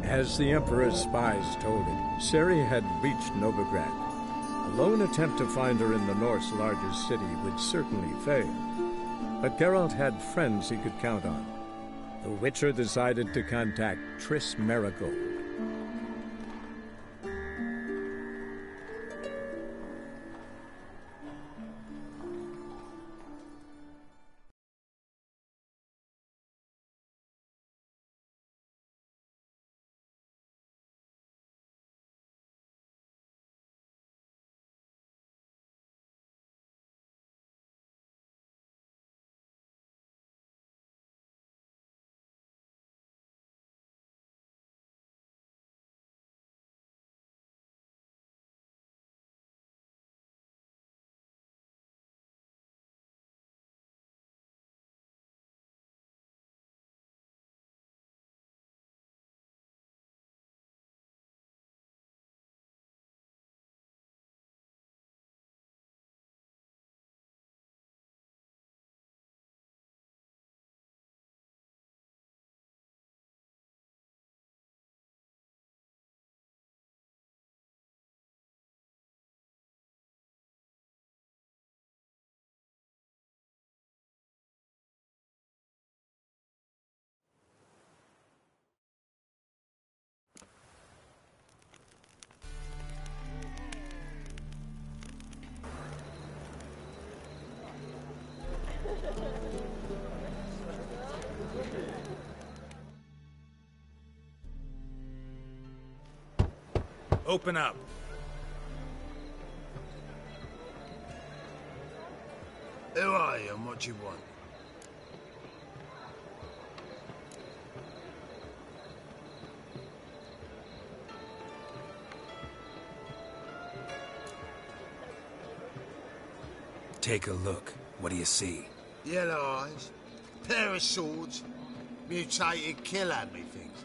As the Emperor's spies told it, Ciri had reached Novigrad. A lone attempt to find her in the North's largest city would certainly fail. But Geralt had friends he could count on. The Witcher decided to contact Triss Merigold. Open up. Who are you and what do you want? Take a look. What do you see? Yellow eyes, pair of swords, mutated killer, methinks.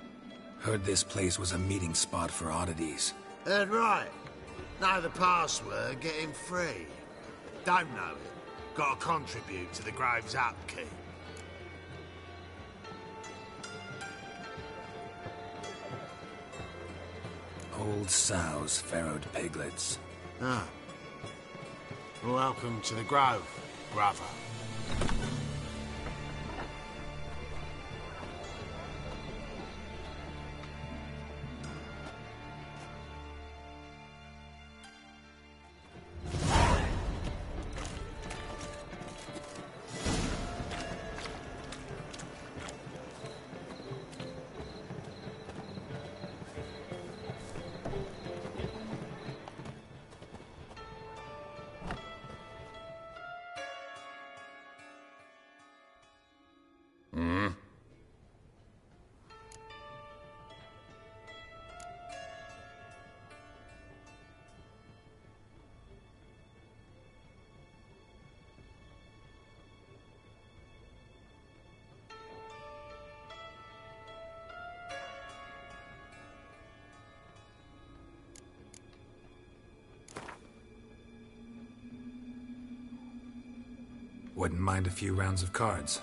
Heard this place was a meeting spot for oddities. Heard right. Know the password, get him free. Don't know it. Gotta contribute to the Grove's upkeep. Old sows, farrowed piglets. Ah. Welcome to the Grove, brother. Wouldn't mind a few rounds of cards.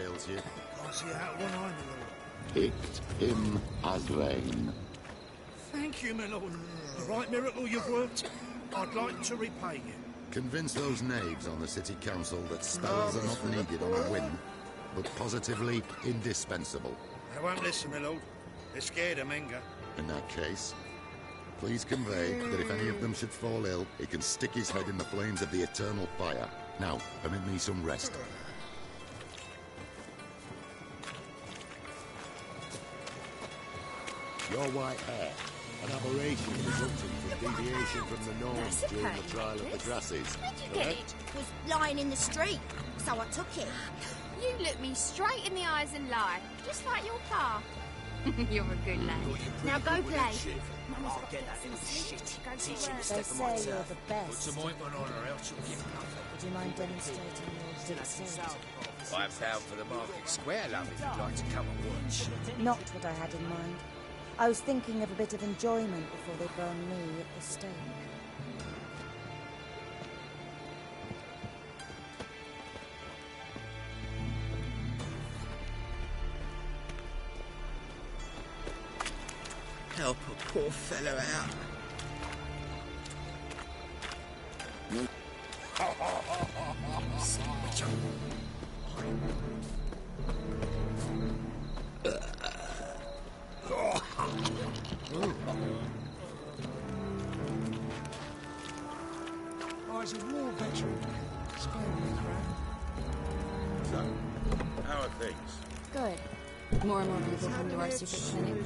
ails you? Can't see out one eye, my lord. Picked him as rain. Thank you, my lord. The right miracle you've worked. I'd like to repay you. Convince those knaves on the city council that spells are not needed on a whim, but positively indispensable. They won't listen, my lord. They're scared of Menga. In that case, please convey that if any of them should fall ill, he can stick his head in the flames of the eternal fire. Now, permit me some rest. Your white hair, an aberration resulting from deviation from the norms during the trial of the grasses. Where'd you get it? It was lying in the street, so I took it. You look me straight in the eyes and lie, just like your pa. You're a good lad. Now go play. I'll get that little shit. Teach him to They step on my say you're turf. the Put best. some ointment on her, else you'll give nothing. Would you mind demonstrating your dexterity? I'm down for the market square, love, if you'd like to come and watch. Not what I had in mind. I was thinking of a bit of enjoyment before they burn me at the stake. Help a poor fellow out. I was a war veteran. Spare me the crown. So, how are things? Good. More and more people come to our secret clinic.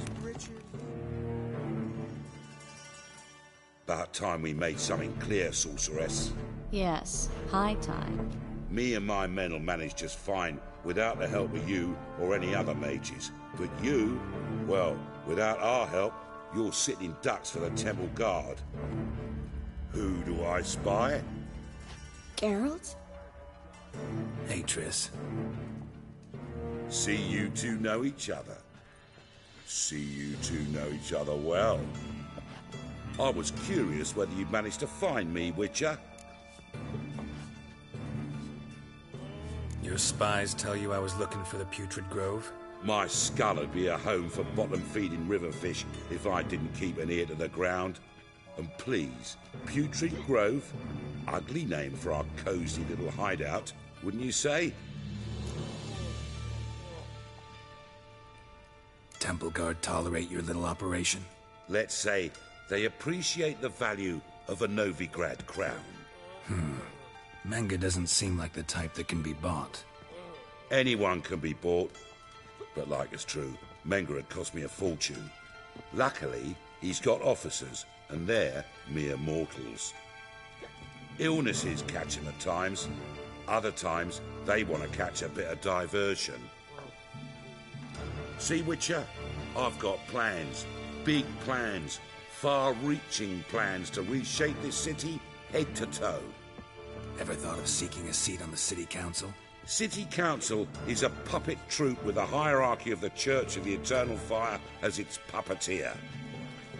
About time we made something clear, sorceress. Yes, high time. Me and my men'll manage just fine without the help of you or any other mages. But you, well, without our help, you're sitting ducks for the temple guard. Who do I spy? Geralt? Hey, Triss. See you two know each other. See you two know each other well. I was curious whether you'd managed to find me, Witcher. Your spies tell you I was looking for the Putrid Grove? My skull would be a home for bottom-feeding river fish if I didn't keep an ear to the ground. And please, Putrid Grove? Ugly name for our cosy little hideout, wouldn't you say? Temple Guard tolerate your little operation? Let's say they appreciate the value of a Novigrad crown. Menga doesn't seem like the type that can be bought. Anyone can be bought. But like it's true, Menga had cost me a fortune. Luckily, he's got officers, and they're mere mortals. Illnesses catch him at times. Other times, they want to catch a bit of diversion. See, Witcher, I've got plans. Big plans. Far-reaching plans to reshape this city head to toe. Ever thought of seeking a seat on the city council? City Council is a puppet troupe with a hierarchy of the Church of the Eternal Fire as its puppeteer.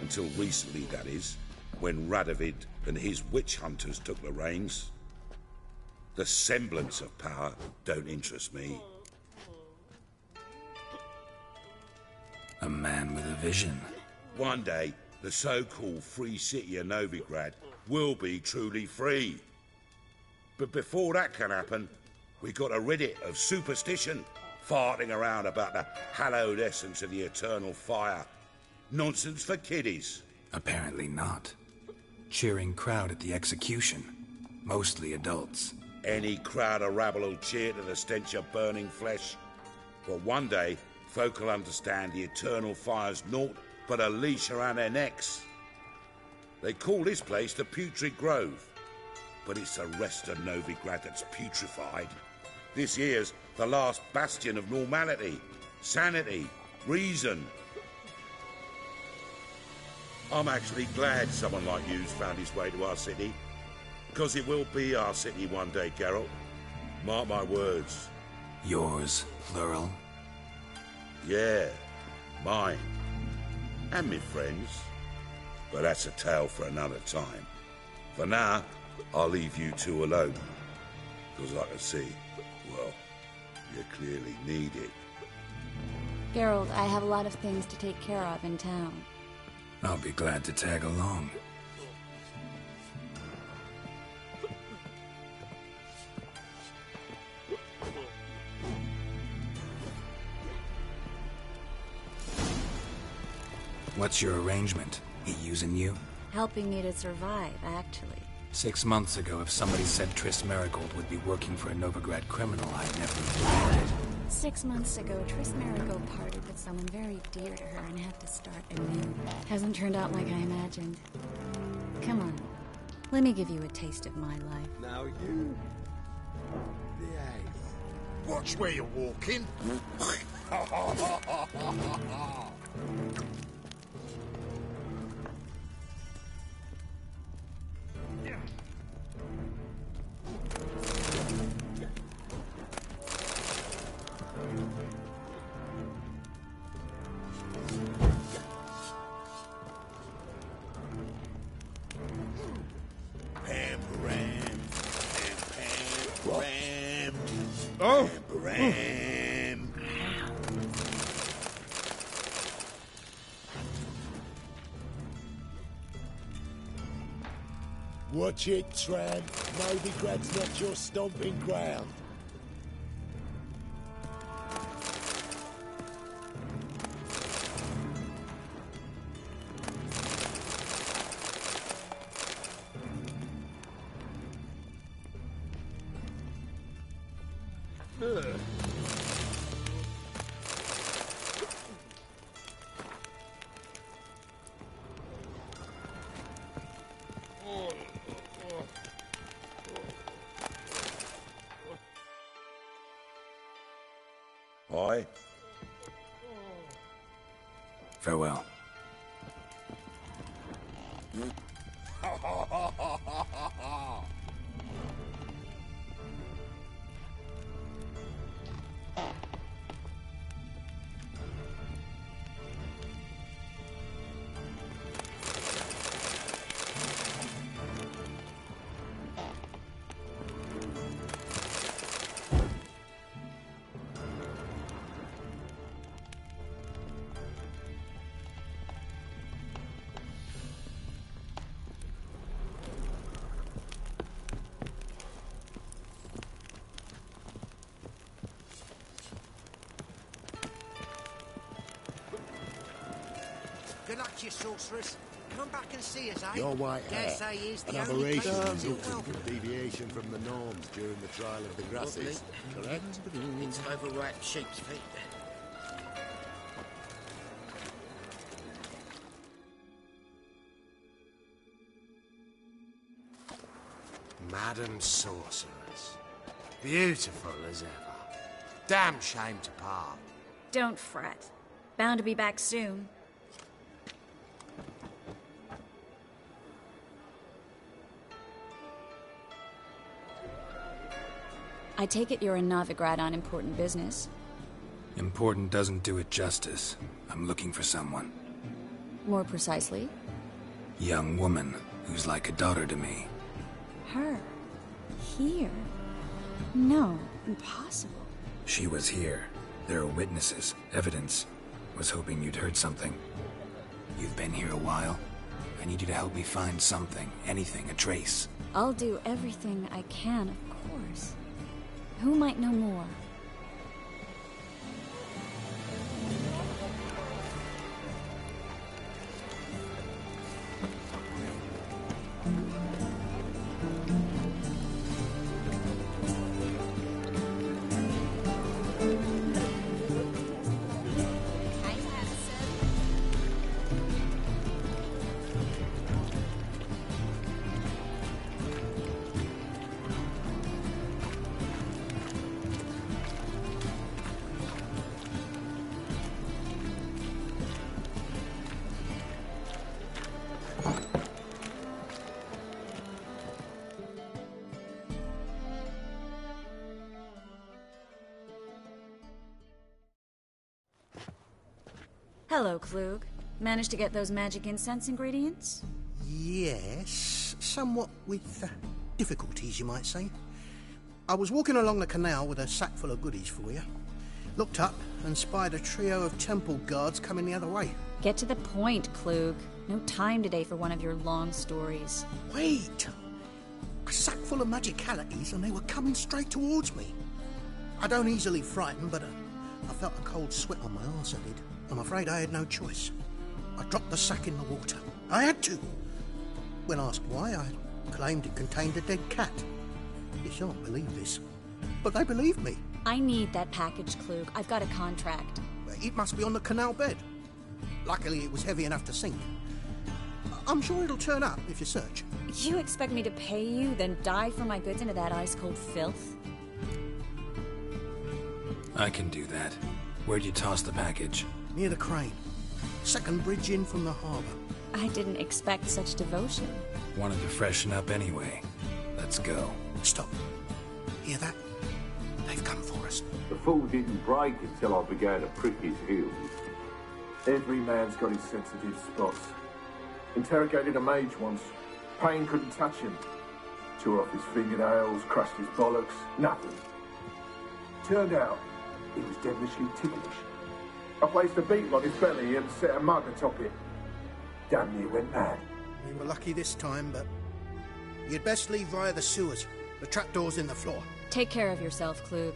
Until recently, that is, when Radovid and his witch hunters took the reins. The semblance of power don't interest me. A man with a vision. One day, the so-called free city of Novigrad will be truly free. But before that can happen, we got to rid it of superstition, farting around about the hallowed essence of the eternal fire. Nonsense for kiddies. Apparently not. Cheering crowd at the execution. Mostly adults. Any crowd of rabble will cheer to the stench of burning flesh. But one day, folk will understand the eternal fire's naught but a leash around their necks. They call this place the Putrid Grove. But it's the rest of Novigrad that's putrefied. This here's the last bastion of normality, sanity, reason. I'm actually glad someone like you's found his way to our city. Because it will be our city one day, Geralt. Mark my words. Yours, plural. Yeah, mine. And me friends. But that's a tale for another time. For now, I'll leave you two alone. Because I can see, well, You clearly need it. Geralt, I have a lot of things to take care of in town. I'll be glad to tag along. What's your arrangement? He using you? Helping me to survive, actually. 6 months ago, if somebody said Triss Merigold would be working for a Novigrad criminal, I'd never believed it. 6 months ago, Triss Merigold parted with someone very dear to her and had to start anew. Hasn't turned out like I imagined. Come on, let me give you a taste of my life. Now you... Watch where you're walking. Oh! Ram. Watch it, Tran. Novigrad's not your stomping ground. Aye? Farewell. Good luck to you, sorceress. Come back and see us, eh? Your white hair, Dare say he's an the only aberration place you're resulting welcome. from deviation from the norms during the trial of the grasses, correct? It's overripe sheep's feet. Madam Sorceress. Beautiful as ever. Damn shame to part. Don't fret. Bound to be back soon. I take it you're in Novigrad on important business. Important doesn't do it justice. I'm looking for someone. More precisely? Young woman who's like a daughter to me. Her? Here? No, impossible. She was here. There are witnesses, evidence. Was hoping you'd heard something. You've been here a while. I need you to help me find something, anything, a trace. I'll do everything I can, of course. Who might know more? Hello, Klug. Managed to get those magic incense ingredients? Yes, somewhat with difficulties, you might say. I was walking along the canal with a sack full of goodies for you. Looked up and spied a trio of temple guards coming the other way. Get to the point, Klug. No time today for one of your long stories. Wait! A sack full of magicalities and they were coming straight towards me. I don't easily frighten, but I felt a cold sweat on my arse, I did. I'm afraid I had no choice. I dropped the sack in the water. I had to. When asked why, I claimed it contained a dead cat. You shan't believe this, but they believed me. I need that package, Klug. I've got a contract. It must be on the canal bed. Luckily, it was heavy enough to sink. I'm sure it'll turn up if you search. You expect me to pay you, then dive for my goods into that ice-cold filth? I can do that. Where'd you toss the package? Near the crane. Second bridge in from the harbour. I didn't expect such devotion. Wanted to freshen up anyway. Let's go. Stop. Hear that? They've come for us. The fool didn't break until I began to prick his heels. Every man's got his sensitive spots. Interrogated a mage once. Pain couldn't touch him. Tore off his fingernails, crushed his bollocks, nothing. Turned out, he was devilishly ticklish. I placed a beetle on his belly and set a mug atop it. Damn near went mad. We were lucky this time, but you'd best leave via the sewers. The trapdoor's in the floor. Take care of yourself, Klug.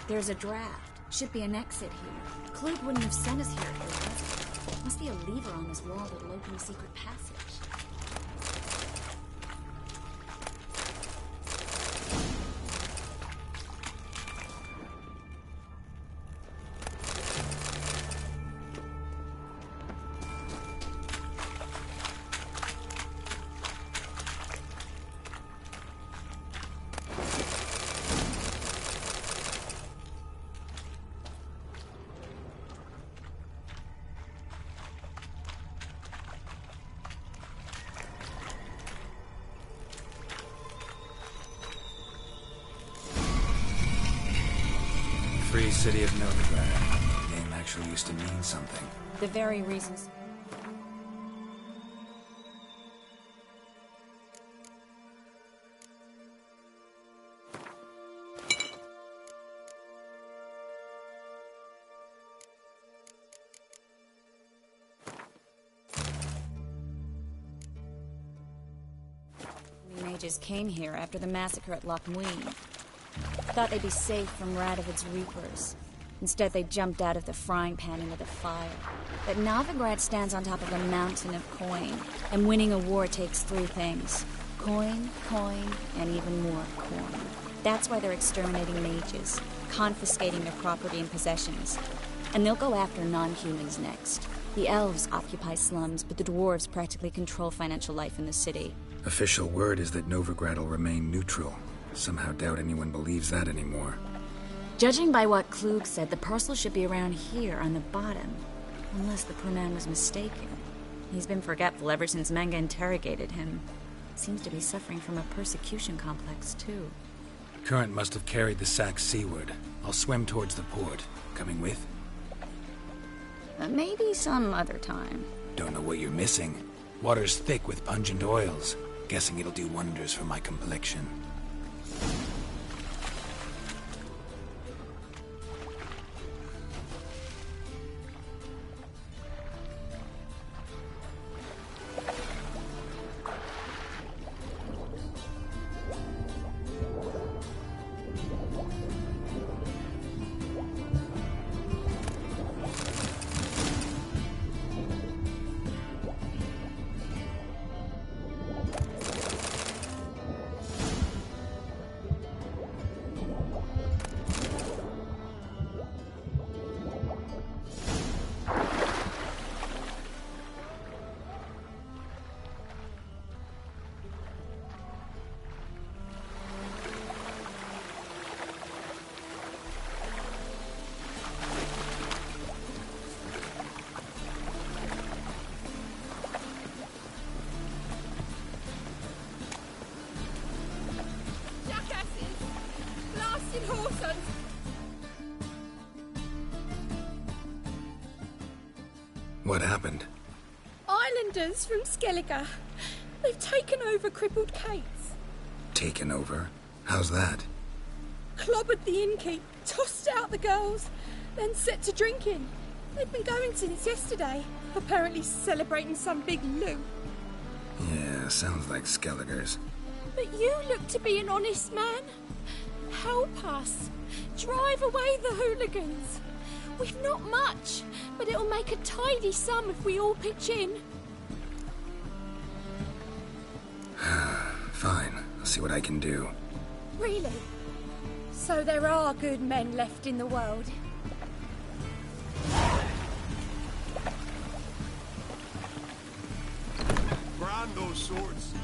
There's a draft. Should be an exit here. Klug wouldn't have sent us here if there wasn't. Must be a lever on this wall that'll open a secret passage. Free City of Novigrad. The name actually used to mean something. The very reasons. savages came here after the massacre at Loch Muin. Thought they'd be safe from Radovid's reapers. Instead, they jumped out of the frying pan into the fire. But Novigrad stands on top of a mountain of coin, and winning a war takes three things. Coin, and even more coin. That's why they're exterminating mages, confiscating their property and possessions. And they'll go after non-humans next. The elves occupy slums, but the dwarves practically control financial life in the city. Official word is that Novigrad will remain neutral. Somehow doubt anyone believes that anymore. Judging by what Klug said, the parcel should be around here on the bottom. Unless the poor man was mistaken. He's been forgetful ever since Manga interrogated him. Seems to be suffering from a persecution complex, too. Current must have carried the sack seaward. I'll swim towards the port. Coming with? Maybe some other time. Don't know what you're missing. Water's thick with pungent oils. Guessing it'll do wonders for my complexion. What happened? Islanders from Skellige. They've taken over crippled Kate's. Taken over? How's that? Clobbered the innkeep, tossed out the girls, then set to drinking. They've been going since yesterday, apparently celebrating some big loot. Yeah, sounds like Skelligers. But you look to be an honest man. Help us. Drive away the hooligans. We've not much, but it'll make a tidy sum if we all pitch in. Fine, I'll see what I can do. Really? So there are good men left in the world? Brand those swords.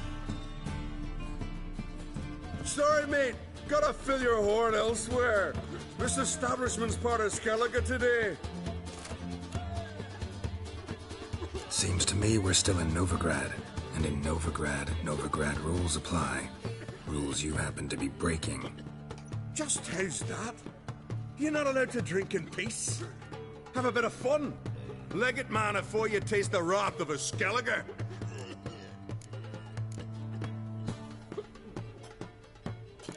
Sorry, mate. Gotta fill your horn elsewhere. This establishment's part of Skellige today. Seems to me we're still in Novigrad. And in Novigrad, Novigrad rules apply. Rules you happen to be breaking. Just how's that? You're not allowed to drink in peace? Have a bit of fun. Leg it, man, before you taste the wrath of a Skellige.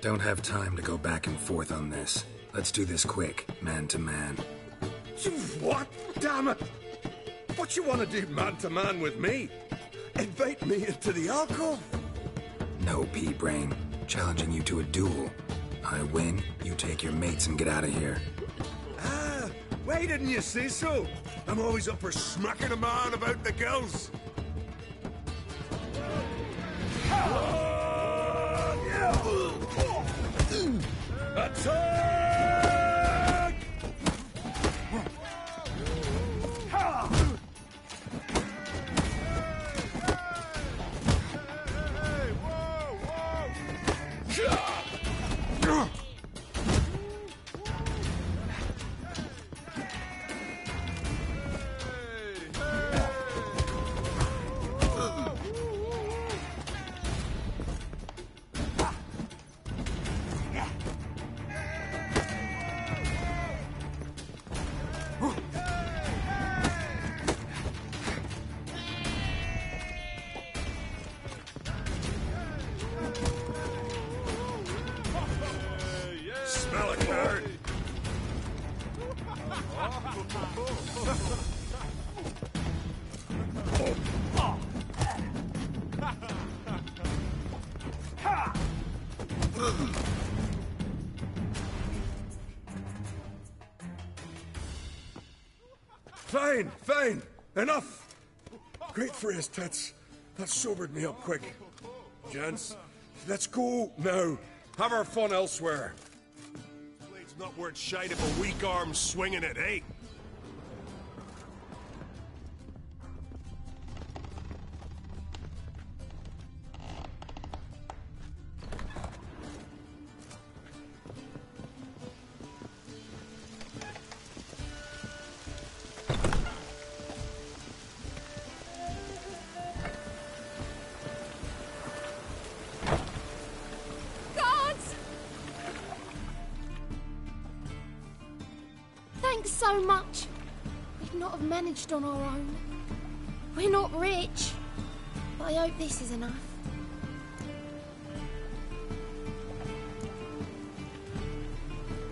Don't have time to go back and forth on this. Let's do this quick, man to man. What? Damn it! What you want to do man to man with me? Invite me into the alcove? No, pea-brain. Challenging you to a duel. I win, you take your mates and get out of here. Ah, why didn't you say so? I'm always up for smacking a man about the gills. Attack! Fine, fine. Enough. Great phrase, Tits. That sobered me up quick. Gents, let's go now. Have our fun elsewhere. Blade's not worth shite if a weak arm's swinging it, eh? Thanks so much. We'd not have managed on our own. We're not rich, but I hope this is enough.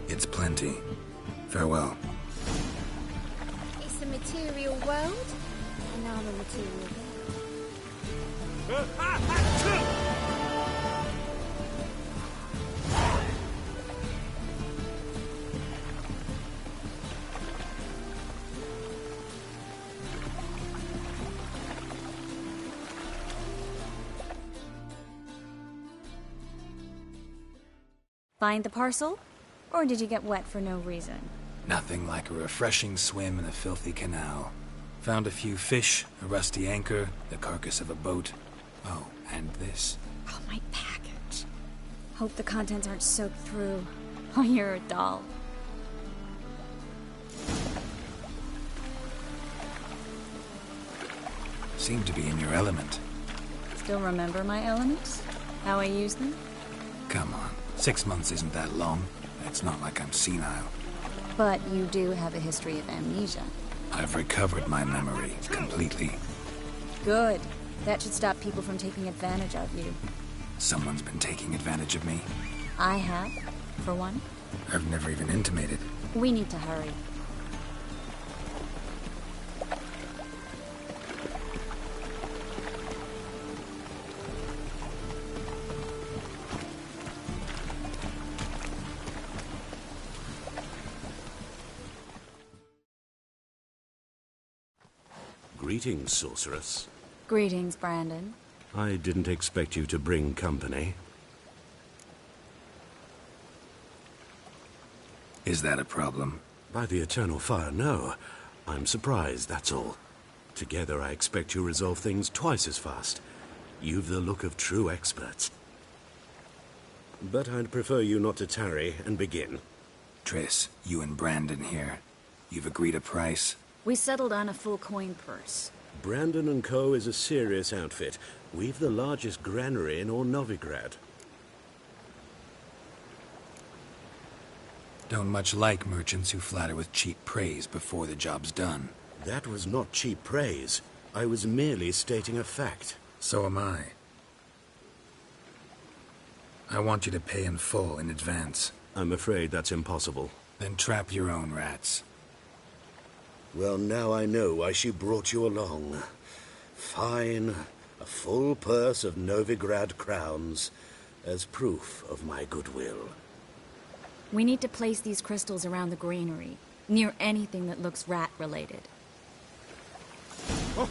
It's plenty. Farewell. It's a material world, and I'm a material girl. Find the parcel? Or did you get wet for no reason? Nothing like a refreshing swim in a filthy canal. Found a few fish, a rusty anchor, the carcass of a boat. Oh, and this. Oh, my package. Hope the contents aren't soaked through. Oh, you're a doll. Seem to be in your element. Still remember my elements? How I use them? Come on. 6 months isn't that long. It's not like I'm senile. But you do have a history of amnesia. I've recovered my memory completely. Good. That should stop people from taking advantage of you. Someone's been taking advantage of me. I have, for one. I've never even intimated. We need to hurry. Greetings, sorceress. Greetings, Brandon. I didn't expect you to bring company. Is that a problem? By the eternal fire, no. I'm surprised, that's all. Together, I expect you resolve things twice as fast. You've the look of true experts. But I'd prefer you not to tarry and begin. Triss, you and Brandon here. You've agreed a price? We settled on a full coin purse. Brandon & Co. is a serious outfit. We've the largest granary in all Novigrad. Don't much like merchants who flatter with cheap praise before the job's done. That was not cheap praise. I was merely stating a fact. So am I. I want you to pay in full in advance. I'm afraid that's impossible. Then trap your own rats. Well, now I know why she brought you along. Fine. A full purse of Novigrad crowns as proof of my goodwill. We need to place these crystals around the granary, near anything that looks rat-related. Oh.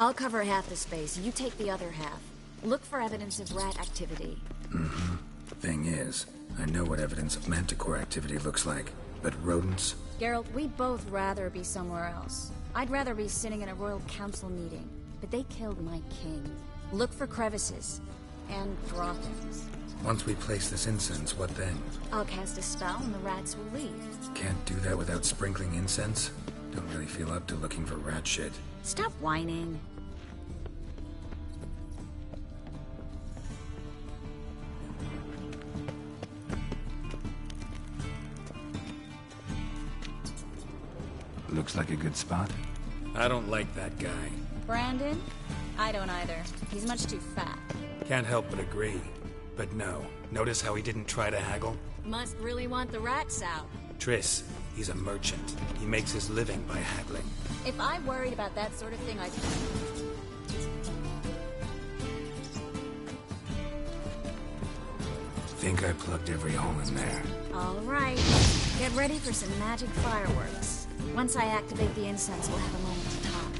I'll cover half the space, you take the other half. Look for evidence of rat activity. Mm-hmm. Thing is, I know what evidence of manticore activity looks like, but rodents? Geralt, we'd both rather be somewhere else. I'd rather be sitting in a royal council meeting, but they killed my king. Look for crevices, and draw things. Once we place this incense, what then? I'll cast a spell and the rats will leave. Can't do that without sprinkling incense? Don't really feel up to looking for rat shit. Stop whining. Looks like a good spot. I don't like that guy. Brandon? I don't either. He's much too fat. Can't help but agree. But no. Notice how he didn't try to haggle? Must really want the rats out. Triss, he's a merchant. He makes his living by haggling. If I worried about that sort of thing, I'd... think I plugged every hole in there. All right. Get ready for some magic fireworks. Once I activate the incense, we'll have a moment to talk.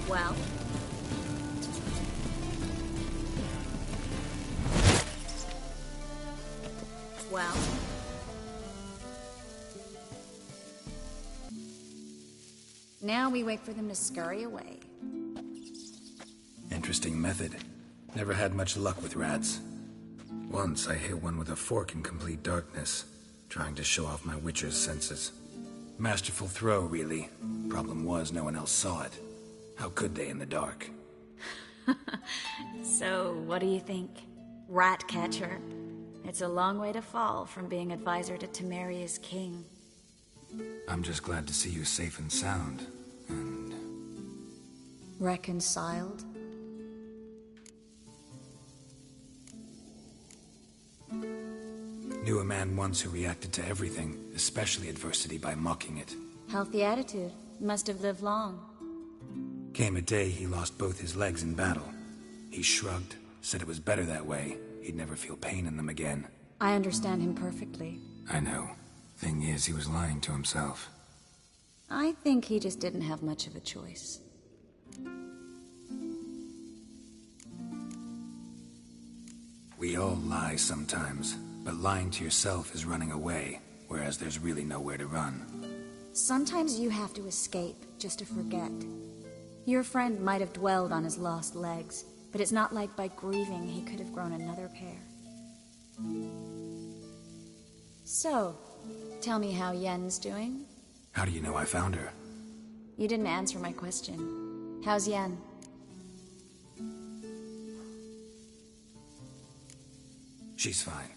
Well? Well? Now we wait for them to scurry away. Interesting method. Never had much luck with rats. Once I hit one with a fork in complete darkness, trying to show off my Witcher's senses. Masterful throw, really. Problem was, no one else saw it. How could they in the dark? So, what do you think? Rat catcher? It's a long way to fall from being advisor to Temeria's king. I'm just glad to see you safe and sound. And... reconciled? Knew a man once who reacted to everything, especially adversity, by mocking it. Healthy attitude. Must have lived long. Came a day he lost both his legs in battle. He shrugged, said it was better that way. He'd never feel pain in them again. I understand him perfectly. I know. Thing is, he was lying to himself. I think he just didn't have much of a choice. We all lie sometimes, but lying to yourself is running away, whereas there's really nowhere to run. Sometimes you have to escape, just to forget. Your friend might have dwelled on his lost legs, but it's not like by grieving he could have grown another pair. So, tell me how Yen's doing? How do you know I found her? You didn't answer my question. How's Yen? She's fine.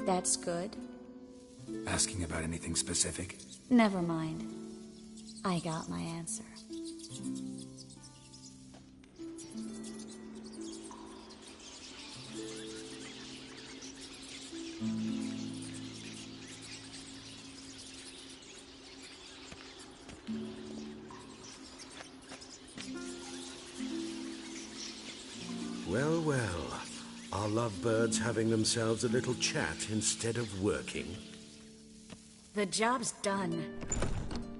That's good. Asking about anything specific? Never mind. I got my answer. Well, well. Are lovebirds having themselves a little chat instead of working? The job's done.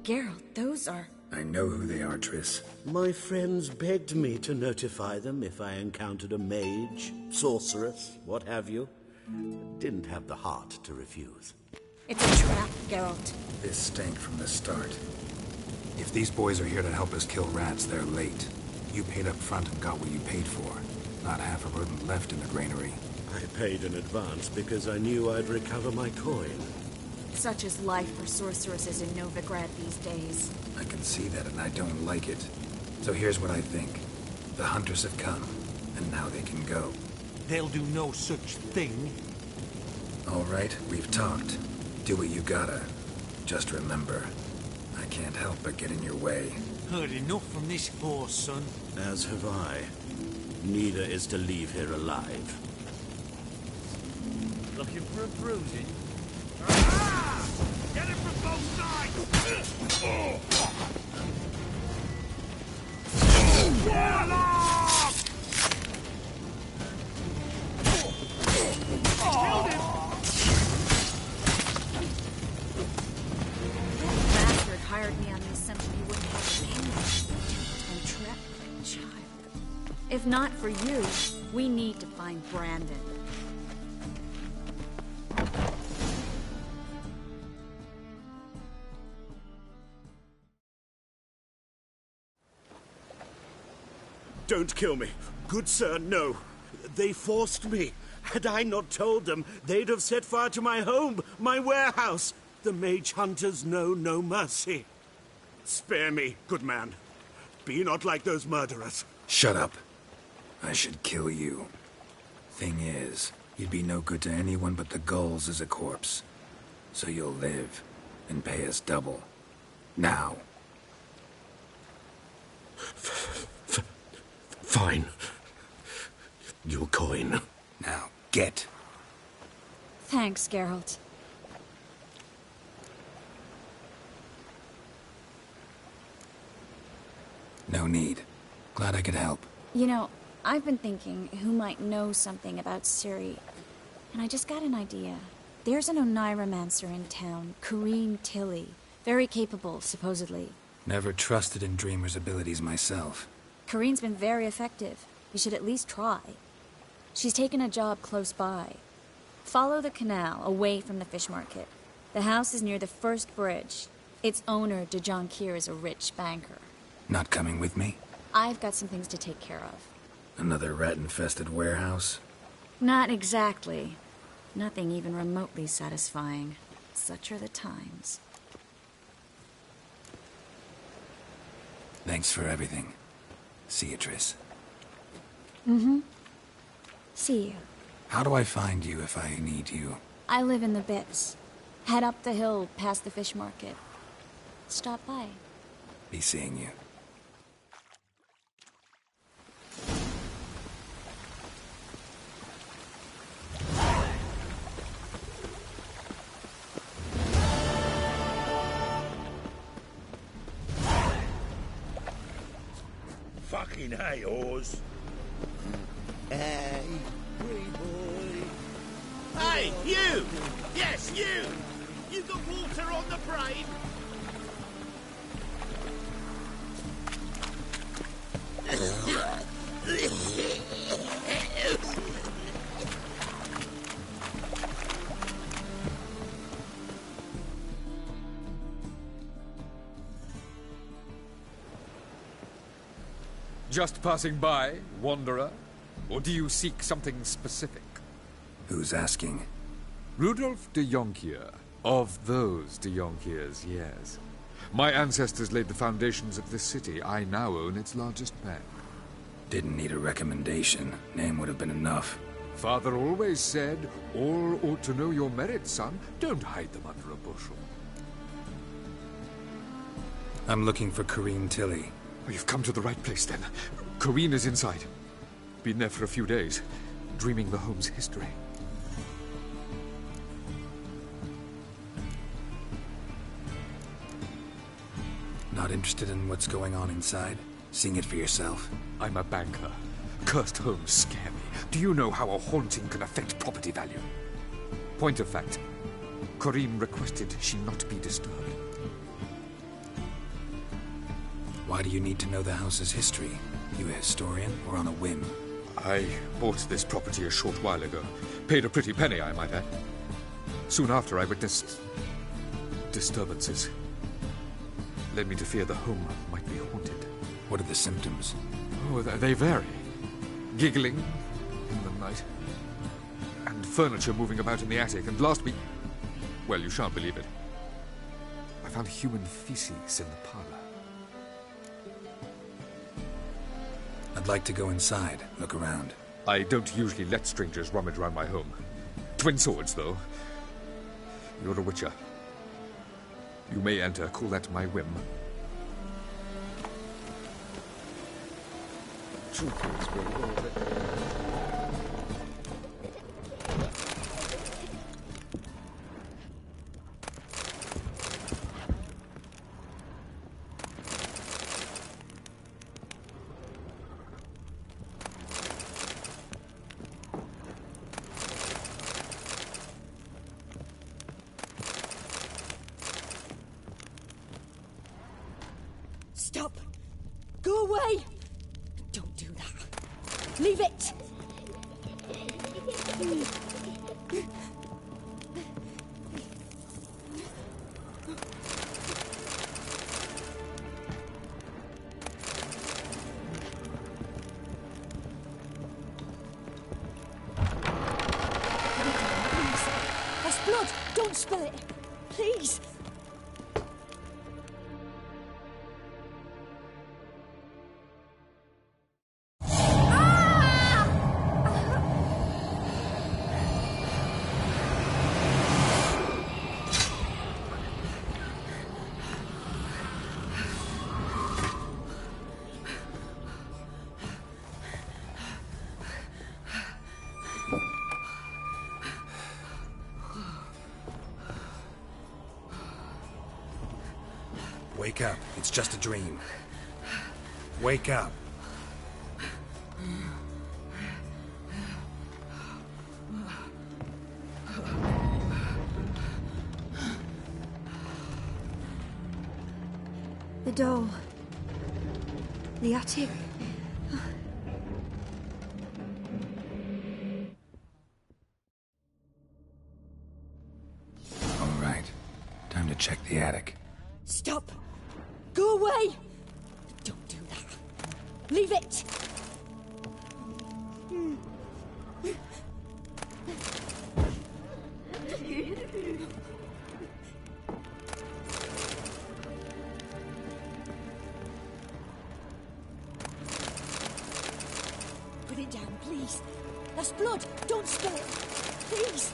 Geralt, those are... I know who they are, Triss. My friends begged me to notify them if I encountered a mage, sorceress, what have you. Didn't have the heart to refuse. It's a trap, Geralt. This stank from the start. If these boys are here to help us kill rats, they're late. You paid up front and got what you paid for. Not half a rodent left in the granary. I paid in advance because I knew I'd recover my coin. Such is life for sorceresses in Novigrad these days. I can see that, and I don't like it. So here's what I think. The hunters have come, and now they can go. They'll do no such thing. All right, we've talked. Do what you gotta. Just remember, I can't help but get in your way. Heard enough from this horse, son. As have I. Neither is to leave here alive. Looking for a bruising? Ah! Get it from both sides! Warlock! Killed him! That bastard hired me on the assumption he wouldn't have any and trapped my child. If not for you, we need to find Brandon. Don't kill me. Good sir, no. They forced me. Had I not told them, they'd have set fire to my home, my warehouse. The mage hunters know no mercy. Spare me, good man. Be not like those murderers. Shut up. I should kill you. Thing is, you'd be no good to anyone but the gulls as a corpse. So you'll live, and pay us double. Now. Fine. Your coin. Now, get. Thanks, Geralt. No need. Glad I could help. You know, I've been thinking who might know something about Ciri, and I just got an idea. There's an Oneiromancer in town, Corrine Tilly. Very capable, supposedly. Never trusted in Dreamer's abilities myself. Corrine's been very effective. You should at least try. She's taken a job close by. Follow the canal, away from the fish market. The house is near the first bridge. Its owner, de Jonquier, is a rich banker. Not coming with me? I've got some things to take care of. Another rat-infested warehouse? Not exactly. Nothing even remotely satisfying. Such are the times. Thanks for everything. See you, Triss. Mm-hmm. See you. How do I find you if I need you? I live in the Bits. Head up the hill past the fish market. Stop by. Be seeing you. Fucking hey, Oars. Hey, pretty boy. Hey, you! Yes, you! You got water on the brain? Just passing by, wanderer? Or do you seek something specific? Who's asking? Rudolf de Jonquier. Of those de Jonquiers, yes. My ancestors laid the foundations of this city. I now own its largest bank. Didn't need a recommendation. Name would have been enough. Father always said, all ought to know your merits, son. Don't hide them under a bushel. I'm looking for Corrine Tilly. You've come to the right place, then. Corrine is inside. Been there for a few days, dreaming the home's history. Not interested in what's going on inside? Seeing it for yourself? I'm a banker. Cursed homes scare me. Do you know how a haunting can affect property value? Point of fact, Corrine requested she not be disturbed. Why do you need to know the house's history? You a historian, or on a whim? I bought this property a short while ago. Paid a pretty penny, I might add. Soon after, I witnessed disturbances. Led me to fear the home might be haunted. What are the symptoms? Oh, they vary. Giggling in the night. And furniture moving about in the attic. And last week... well, you shan't believe it. I found human feces in the parlor. I'd like to go inside, look around. I don't usually let strangers rummage around my home. Twin swords, though. You're a Witcher. You may enter, call that my whim. Stop! Go away! Don't do that. Leave it! Please. That's blood! Don't spill it! Please! Wake up. It's just a dream. Wake up. The door. The attic. All right. Time to check the attic. Stop! Go away! Don't do that. Leave it! Put it down, please. That's blood. Don't spill it. Please.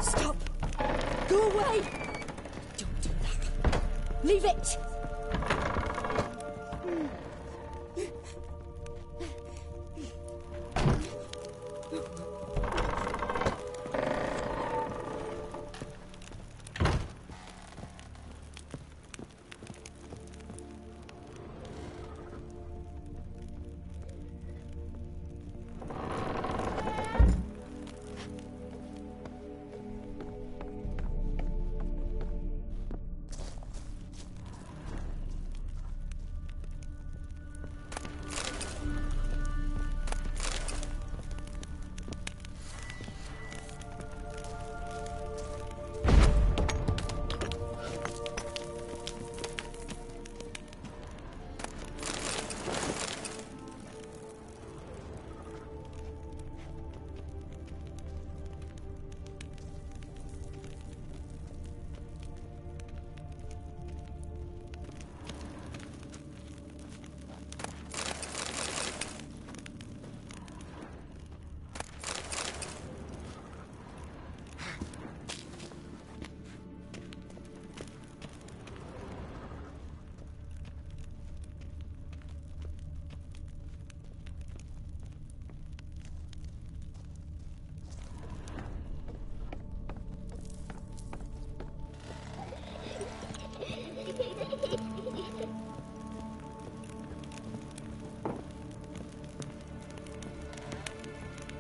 Stop. Go away. Don't do that. Leave it.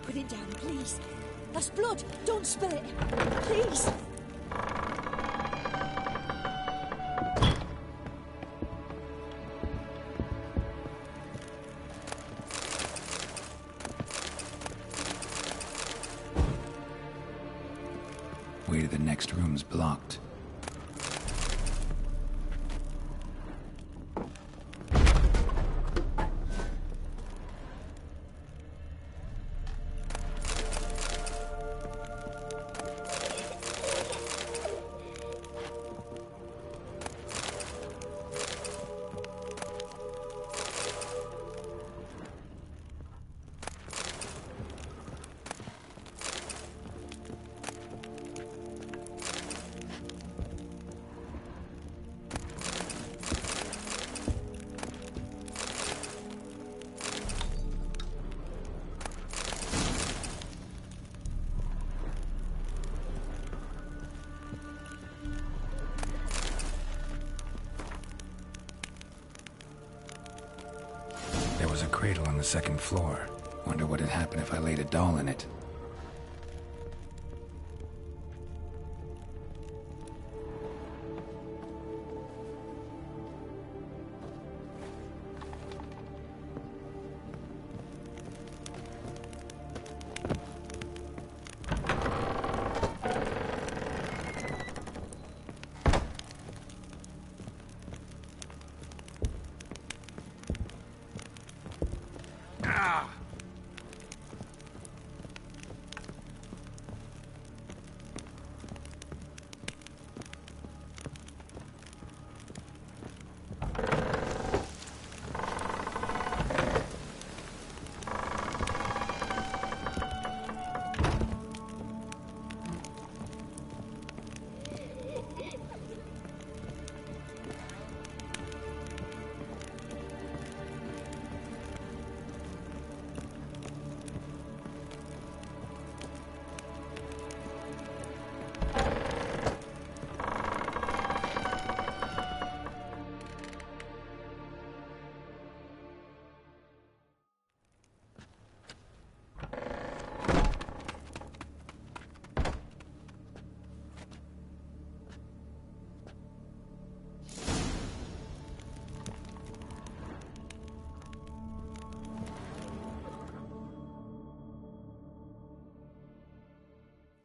Put it down, please. That's blood. Don't spill it. Please. Way to the next room's blocked. There was a cradle on the second floor. Wonder what'd happen if I laid a doll in it.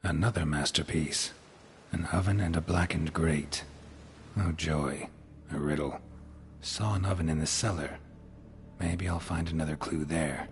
Another masterpiece. An oven and a blackened grate. Oh joy. A riddle. Saw an oven in the cellar. Maybe I'll find another clue there.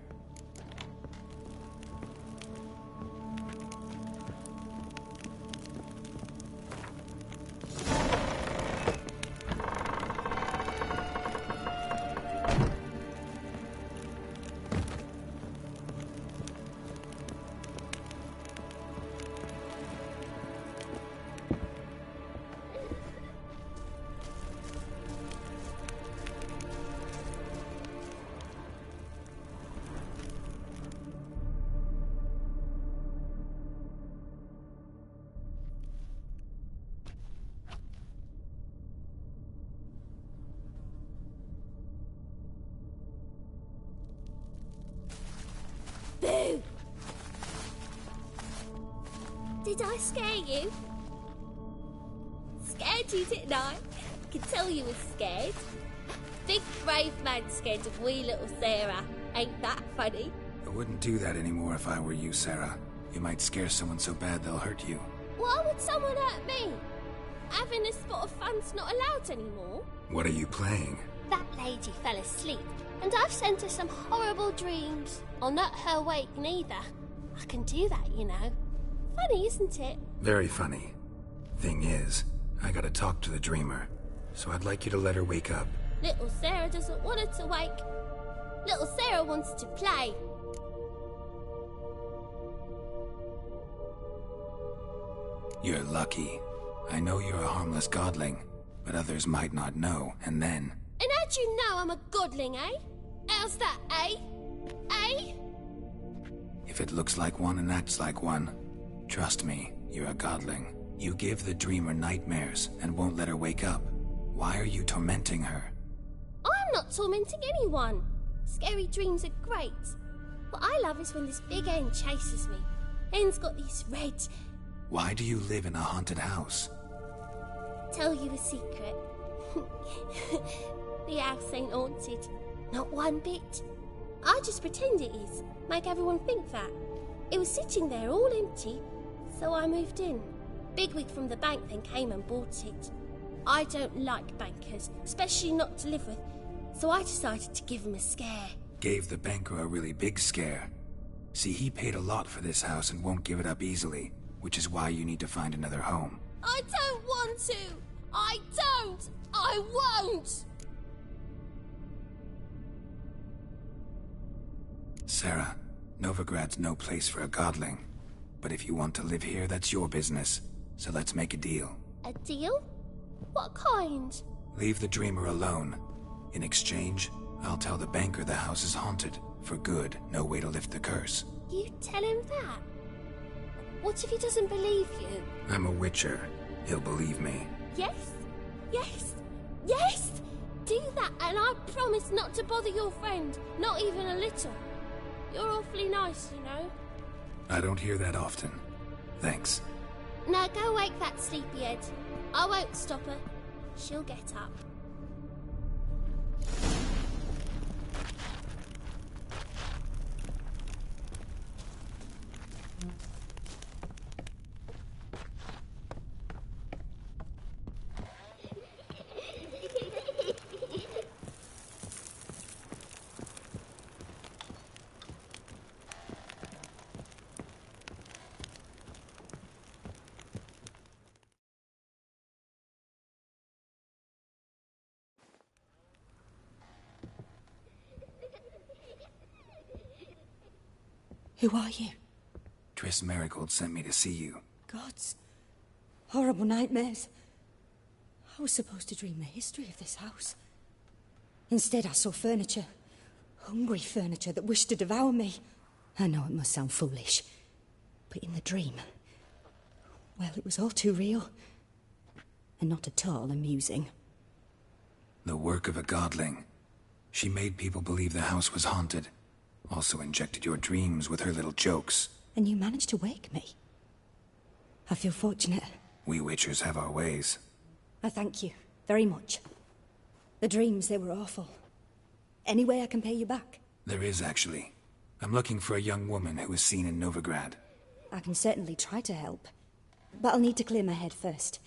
Boo! Did I scare you? Scared you, didn't I? I can tell you were scared. Big brave man scared of wee little Sarah. Ain't that funny? I wouldn't do that anymore if I were you, Sarah. You might scare someone so bad they'll hurt you. Why would someone hurt me? Having a spot of fun's not allowed anymore. What are you playing? That lady fell asleep, and I've sent her some horrible dreams. I'll not her wake neither. I can do that, you know. Funny, isn't it? Very funny. Thing is, I gotta talk to the dreamer, so I'd like you to let her wake up. Little Sarah doesn't want her to wake. Little Sarah wants to play. You're lucky. I know you're a harmless godling, but others might not know, and then... And how'd you know I'm a godling, eh? How's that, eh? Eh? If it looks like one and acts like one, trust me, you're a godling. You give the dreamer nightmares and won't let her wake up. Why are you tormenting her? I'm not tormenting anyone. Scary dreams are great. What I love is when this big hen chases me. Hen's got these red... Why do you live in a haunted house? Tell you a secret. The house ain't haunted. Not one bit. I just pretend it is. Make everyone think that. It was sitting there all empty, so I moved in. Bigwig from the bank then came and bought it. I don't like bankers, especially not to live with, so I decided to give him a scare. Gave the banker a really big scare. See, he paid a lot for this house and won't give it up easily, which is why you need to find another home. I don't want to! I don't! I won't! Sarah, Novigrad's no place for a godling. But if you want to live here, that's your business. So let's make a deal. A deal? What kind? Leave the dreamer alone. In exchange, I'll tell the banker the house is haunted. For good, no way to lift the curse. You tell him that? What if he doesn't believe you? I'm a Witcher. He'll believe me. Yes? Yes? Yes! Do that, and I promise not to bother your friend. Not even a little. You're awfully nice, you know. I don't hear that often. Thanks. Now go wake that sleepyhead. I won't stop her. She'll get up. Who are you? Triss Marigold sent me to see you. Gods. Horrible nightmares. I was supposed to dream the history of this house. Instead, I saw furniture. Hungry furniture that wished to devour me. I know it must sound foolish, but in the dream, well, it was all too real. And not at all amusing. The work of a godling. She made people believe the house was haunted. Also injected your dreams with her little jokes. And you managed to wake me. I feel fortunate. We Witchers have our ways. I thank you very much. The dreams, they were awful. Any way I can pay you back? There is, actually. I'm looking for a young woman who was seen in Novigrad. I can certainly try to help. But I'll need to clear my head first.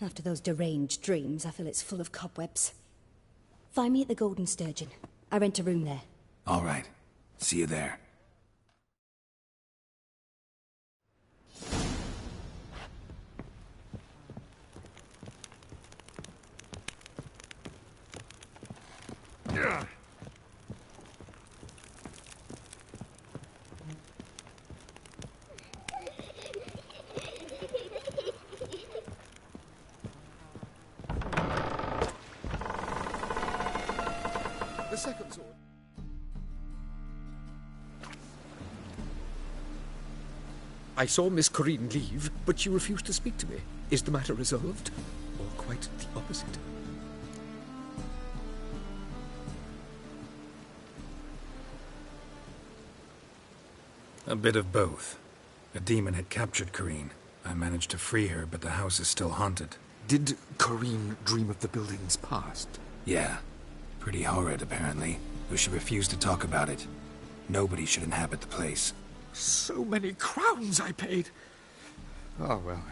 After those deranged dreams, I feel it's full of cobwebs. Find me at the Golden Sturgeon. I rent a room there. All right. See you there. Yeah. The second sword. I saw Miss Corinne leave, but she refused to speak to me. Is the matter resolved? Or quite the opposite? A bit of both. A demon had captured Corinne. I managed to free her, but the house is still haunted. Did Corinne dream of the building's past? Yeah. Pretty horrid, apparently, though she refused to talk about it. Nobody should inhabit the place. So many crowns I paid! Oh, well.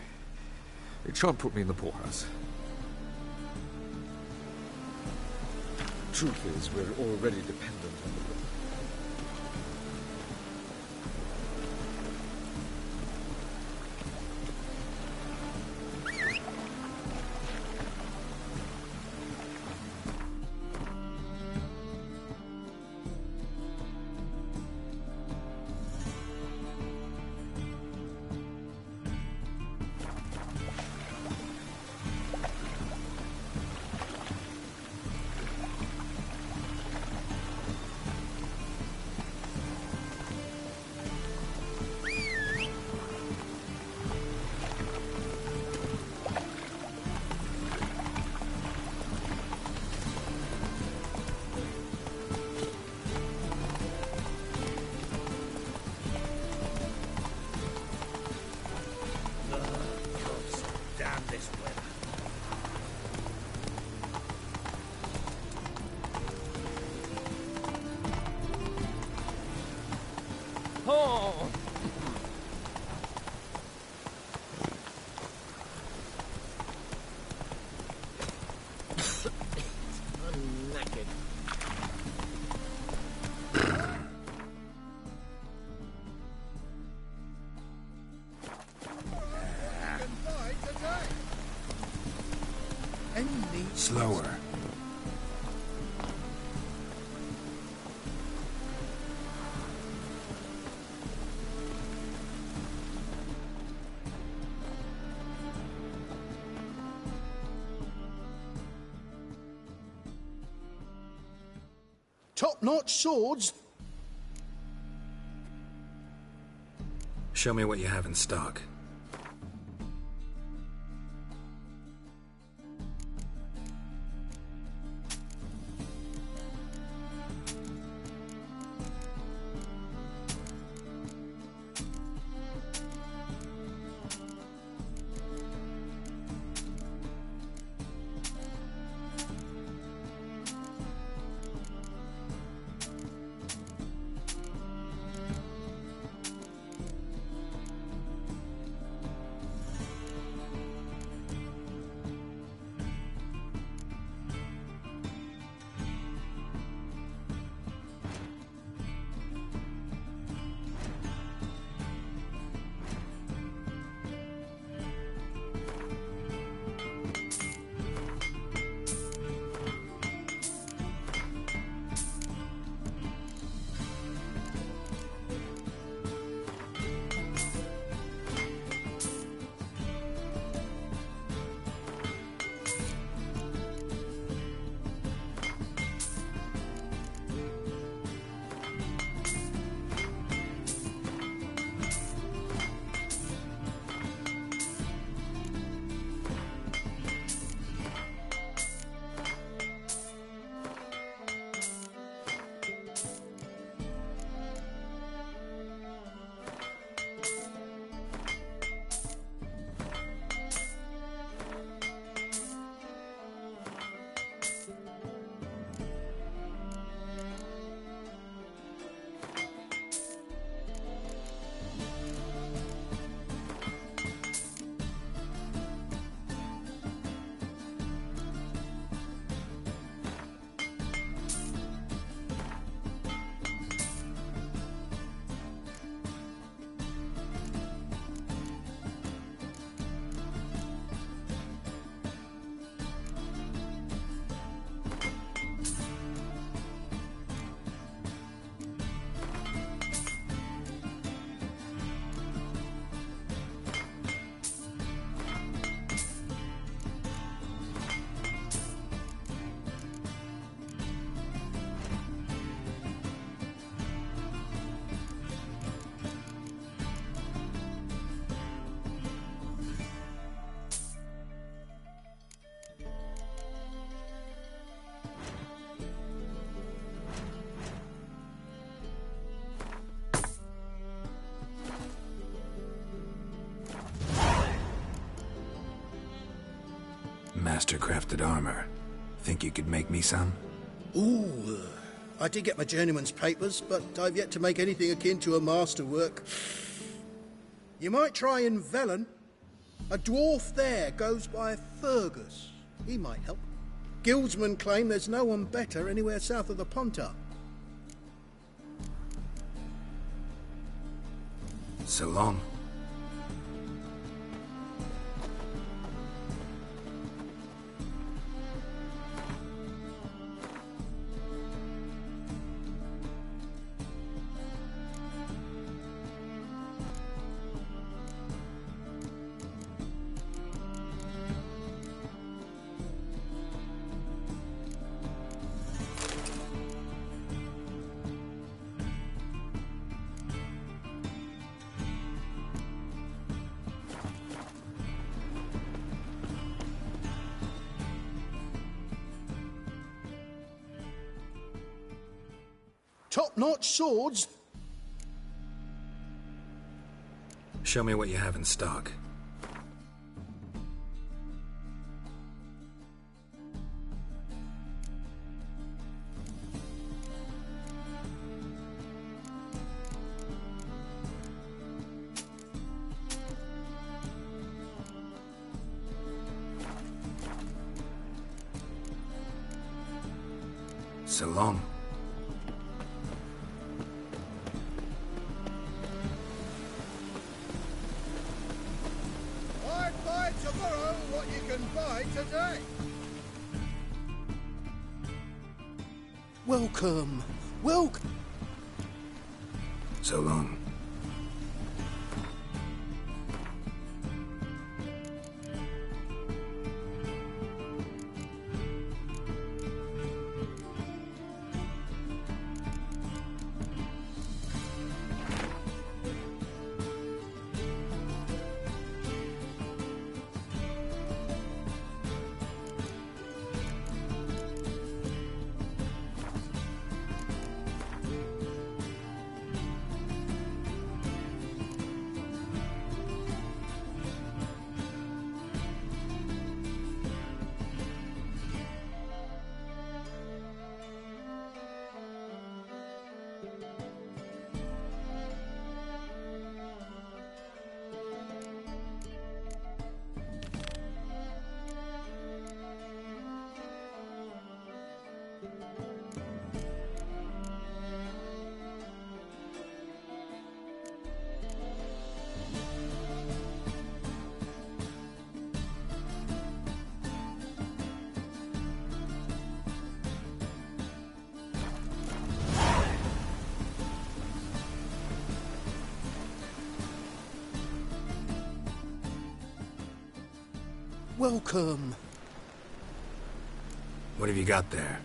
It shan't put me in the poorhouse. Truth is, we're already dependent on the... Slower. Top-notch swords? Show me what you have in stock. master-crafted armor. Think you could make me some? Ooh, I did get my journeyman's papers, but I've yet to make anything akin to a masterwork. You might try in Velen. A dwarf there goes by Fergus. He might help. Guildsmen claim there's no one better anywhere south of the Pontar. So long. Top-notch swords? Show me what you have in stock. So long. I'd buy tomorrow what you can buy today. Welcome. Welcome. So long. Welcome. What have you got there?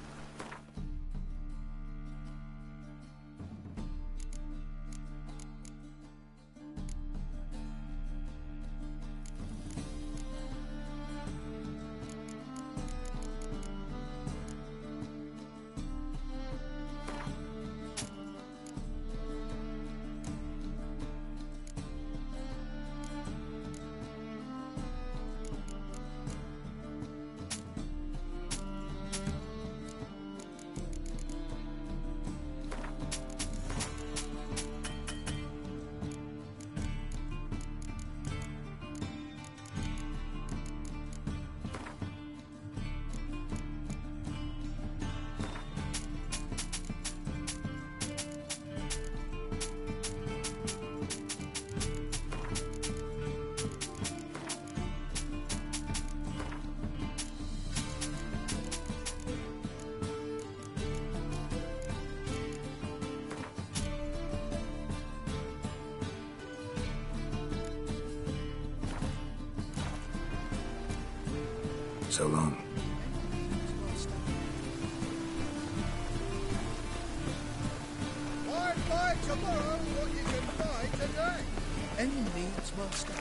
So long. I'd buy tomorrow what you can buy today. Any needs, master?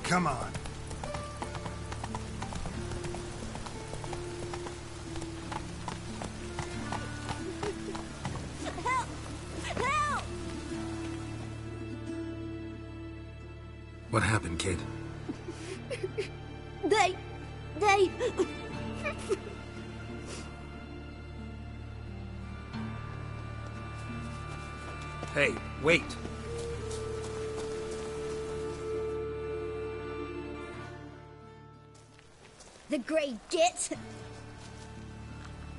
Come on. Help! Help! What happened, kid? They... Hey, wait! The grey git!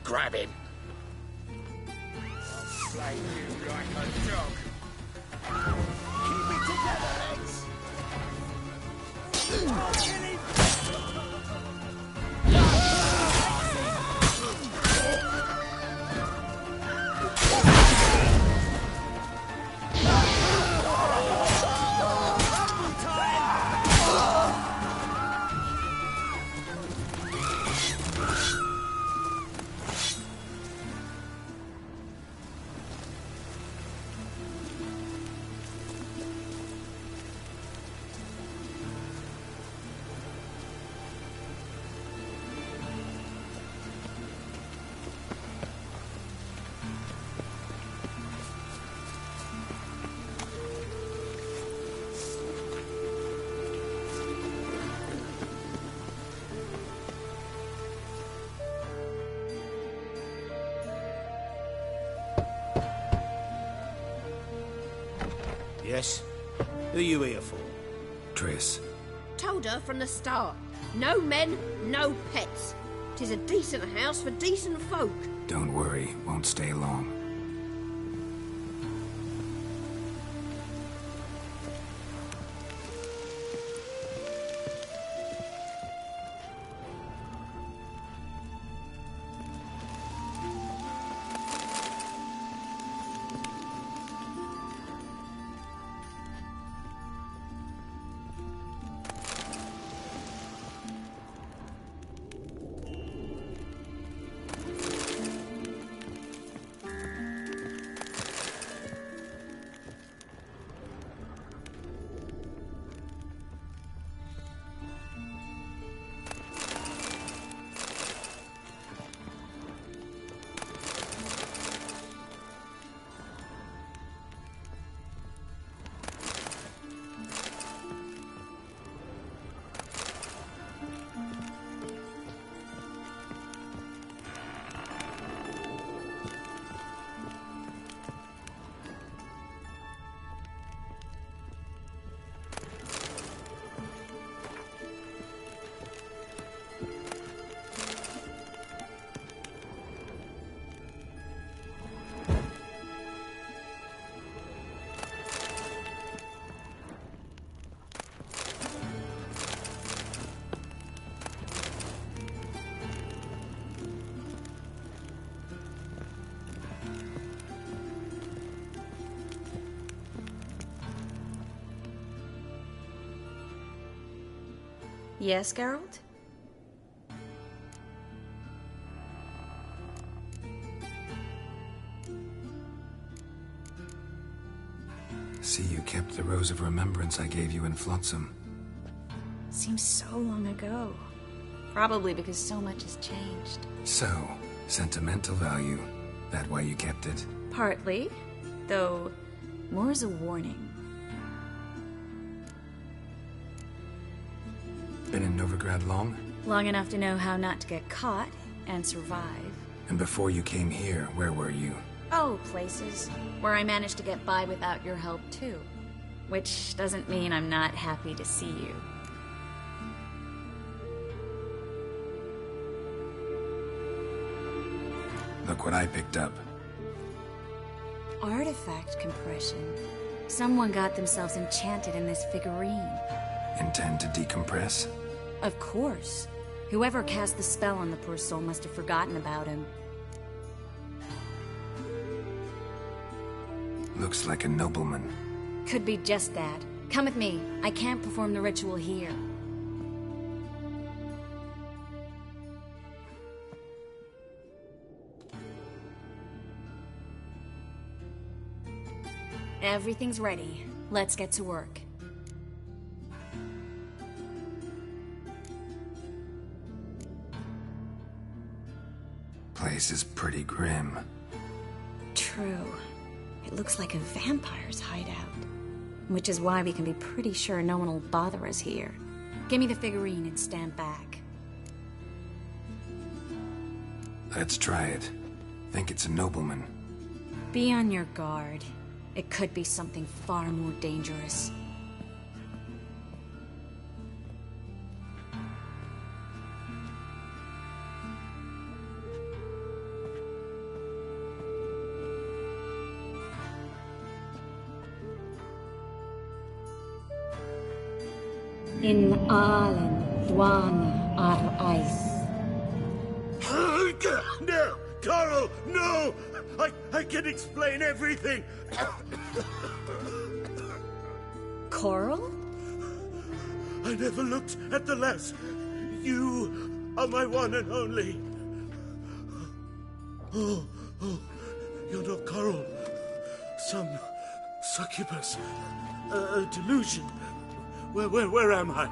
Grab him. I'll flay you like a dog. Keep it together, lads. Yes? Who are you here for? Triss. Told her from the start. No men, no pets. 'Tis a decent house for decent folk. Don't worry, won't stay long. Yes, Geralt? See, you kept the Rose of Remembrance I gave you in Flotsam. Seems so long ago. Probably because so much has changed. So, sentimental value. That why you kept it? Partly, though more as a warning. Been in Novigrad long? Long enough to know how not to get caught and survive. And before you came here, where were you? Oh, places where I managed to get by without your help, too. Which doesn't mean I'm not happy to see you. Look what I picked up. Artifact compression. Someone got themselves enchanted in this figurine. Intend to decompress? Of course. Whoever cast the spell on the poor soul must have forgotten about him. Looks like a nobleman. Could be just that. Come with me. I can't perform the ritual here. Everything's ready. Let's get to work. Place is pretty grim. True. It looks like a vampire's hideout. Which is why we can be pretty sure no one will bother us here. Give me the figurine and stand back. Let's try it. Think it's a nobleman. Be on your guard. It could be something far more dangerous. In Allen, Dwan, Ar Ice. No! Coral, no! I can explain everything! Coral? I never looked at the lass. You are my one and only. Oh, you're not Coral. Some succubus. A delusion. Where am I?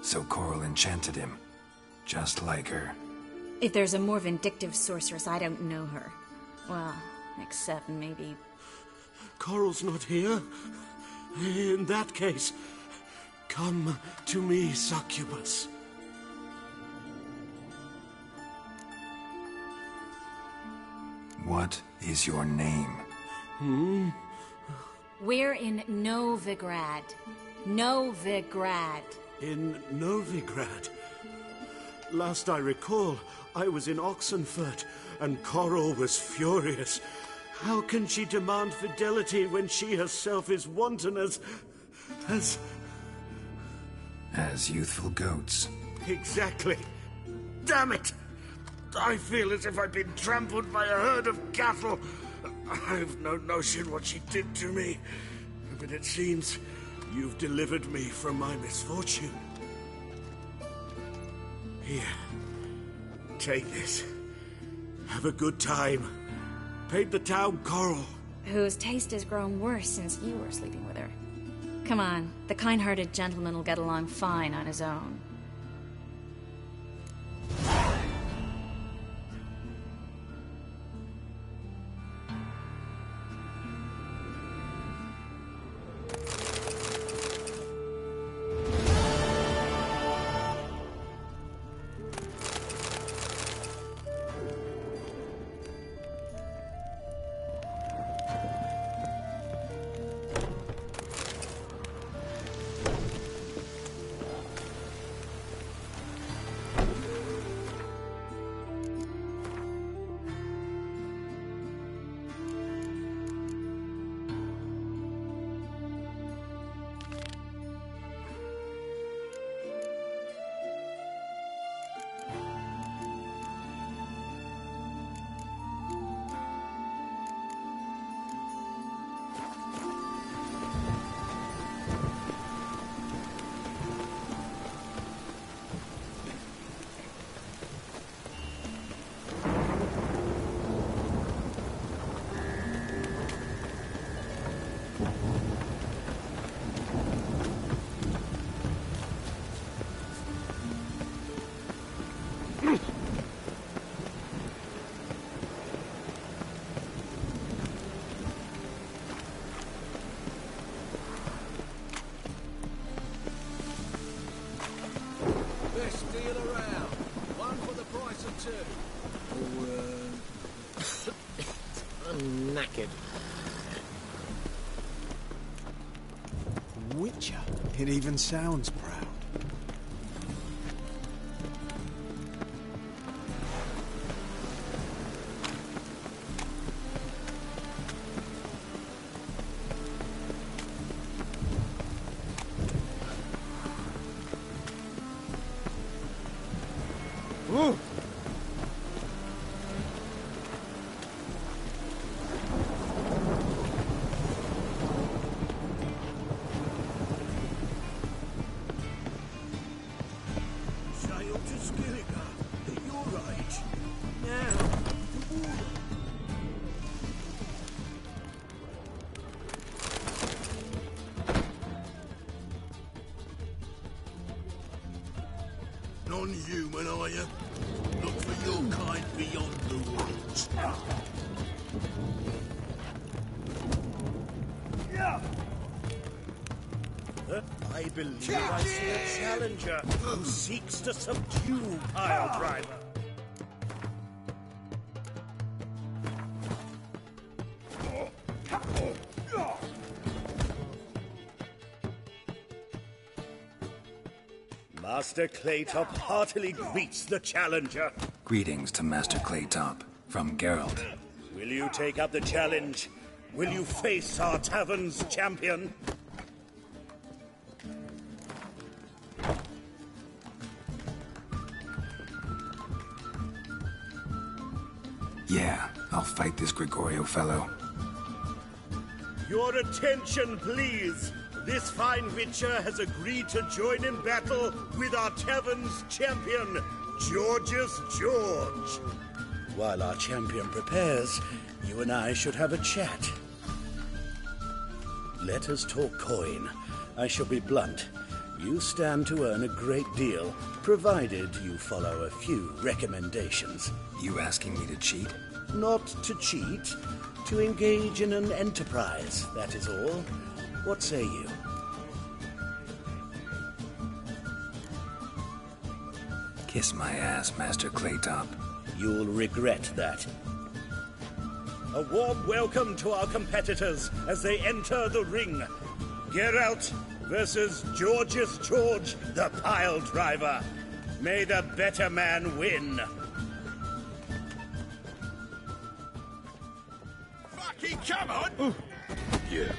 So Coral enchanted him. Just like her. If there's a more vindictive sorceress, I don't know her. Well, except maybe... Coral's not here. In that case, come to me, succubus. What is your name? We're in Novigrad. Novigrad. In Novigrad? Last I recall, I was in Oxenfurt, and Coral was furious. How can she demand fidelity when she herself is wanton as youthful goats. Exactly. Damn it! I feel as if I've been trampled by a herd of cattle. I've no notion what she did to me, but it seems you've delivered me from my misfortune. Here, take this. Have a good time. Paint the town Coral. Whose taste has grown worse since you were sleeping with her. Come on, the kind-hearted gentleman will get along fine on his own. I'm knackered. Witcher. It even sounds proud. Ooh. Non-human, are you? Look for your kind beyond the woods. I believe I see a challenger who seeks to subdue Pile Driver. Master Claytop heartily greets the challenger. Greetings to Master Claytop, from Geralt. Will you take up the challenge? Will you face our tavern's champion? Yeah, I'll fight this Gregorio fellow. Your attention, please. This fine Witcher has agreed to join in battle with our tavern's champion, George's George. While our champion prepares, you and I should have a chat. Let us talk coin. I shall be blunt. You stand to earn a great deal, provided you follow a few recommendations. You asking me to cheat? Not to cheat, to engage in an enterprise, that is all. What say you? Kiss my ass, Master Claytop. You'll regret that. A warm welcome to our competitors as they enter the ring. Geralt versus George's George, the Pile Driver. May the better man win. Fucking come on! Yeah.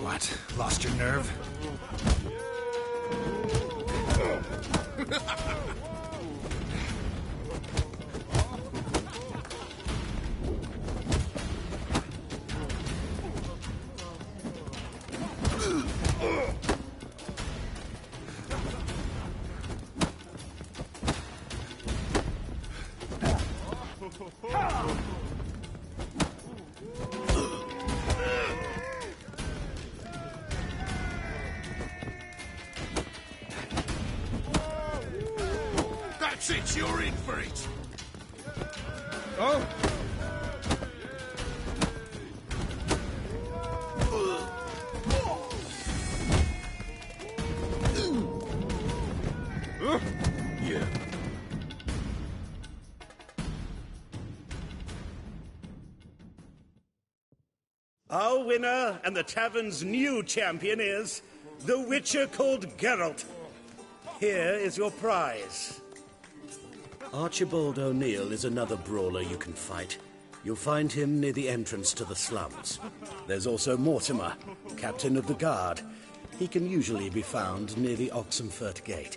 What? Lost your nerve? That's it, you're in for it! Oh! Yeah. Our winner and the tavern's new champion is the Witcher called Geralt. Here is your prize. Archibald O'Neill is another brawler you can fight. You'll find him near the entrance to the slums. There's also Mortimer, captain of the guard. He can usually be found near the Oxenfurt Gate.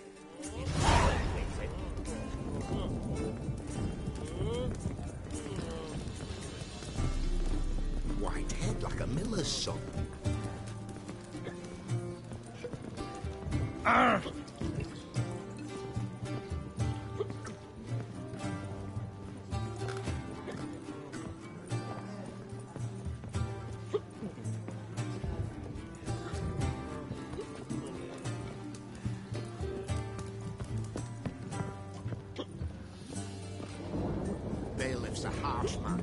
White head like a miller's son. Bailiff's a harsh man.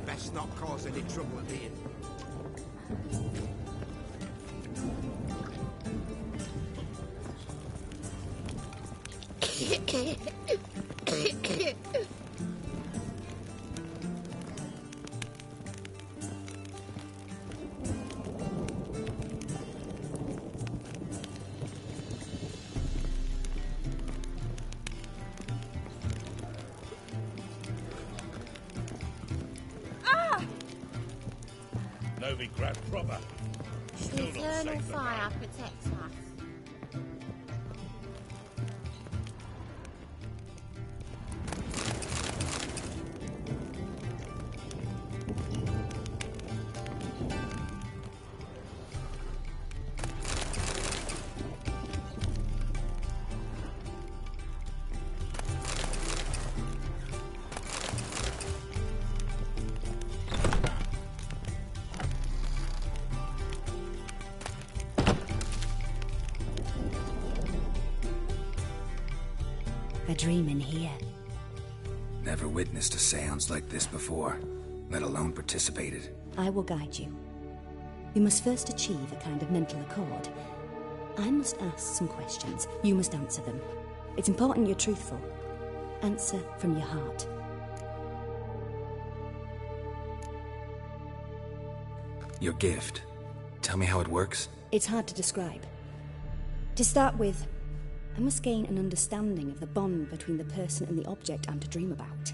Best not cause any trouble at the inn. Novigrad proper. Still not Eternal safe for fire man. protects us. A dream in here. Never witnessed a seance like this before, let alone participated. I will guide you. You must first achieve a kind of mental accord. I must ask some questions. You must answer them. It's important you're truthful. Answer from your heart. Your gift. Tell me how it works. It's hard to describe. To start with, I must gain an understanding of the bond between the person and the object I'm to dream about.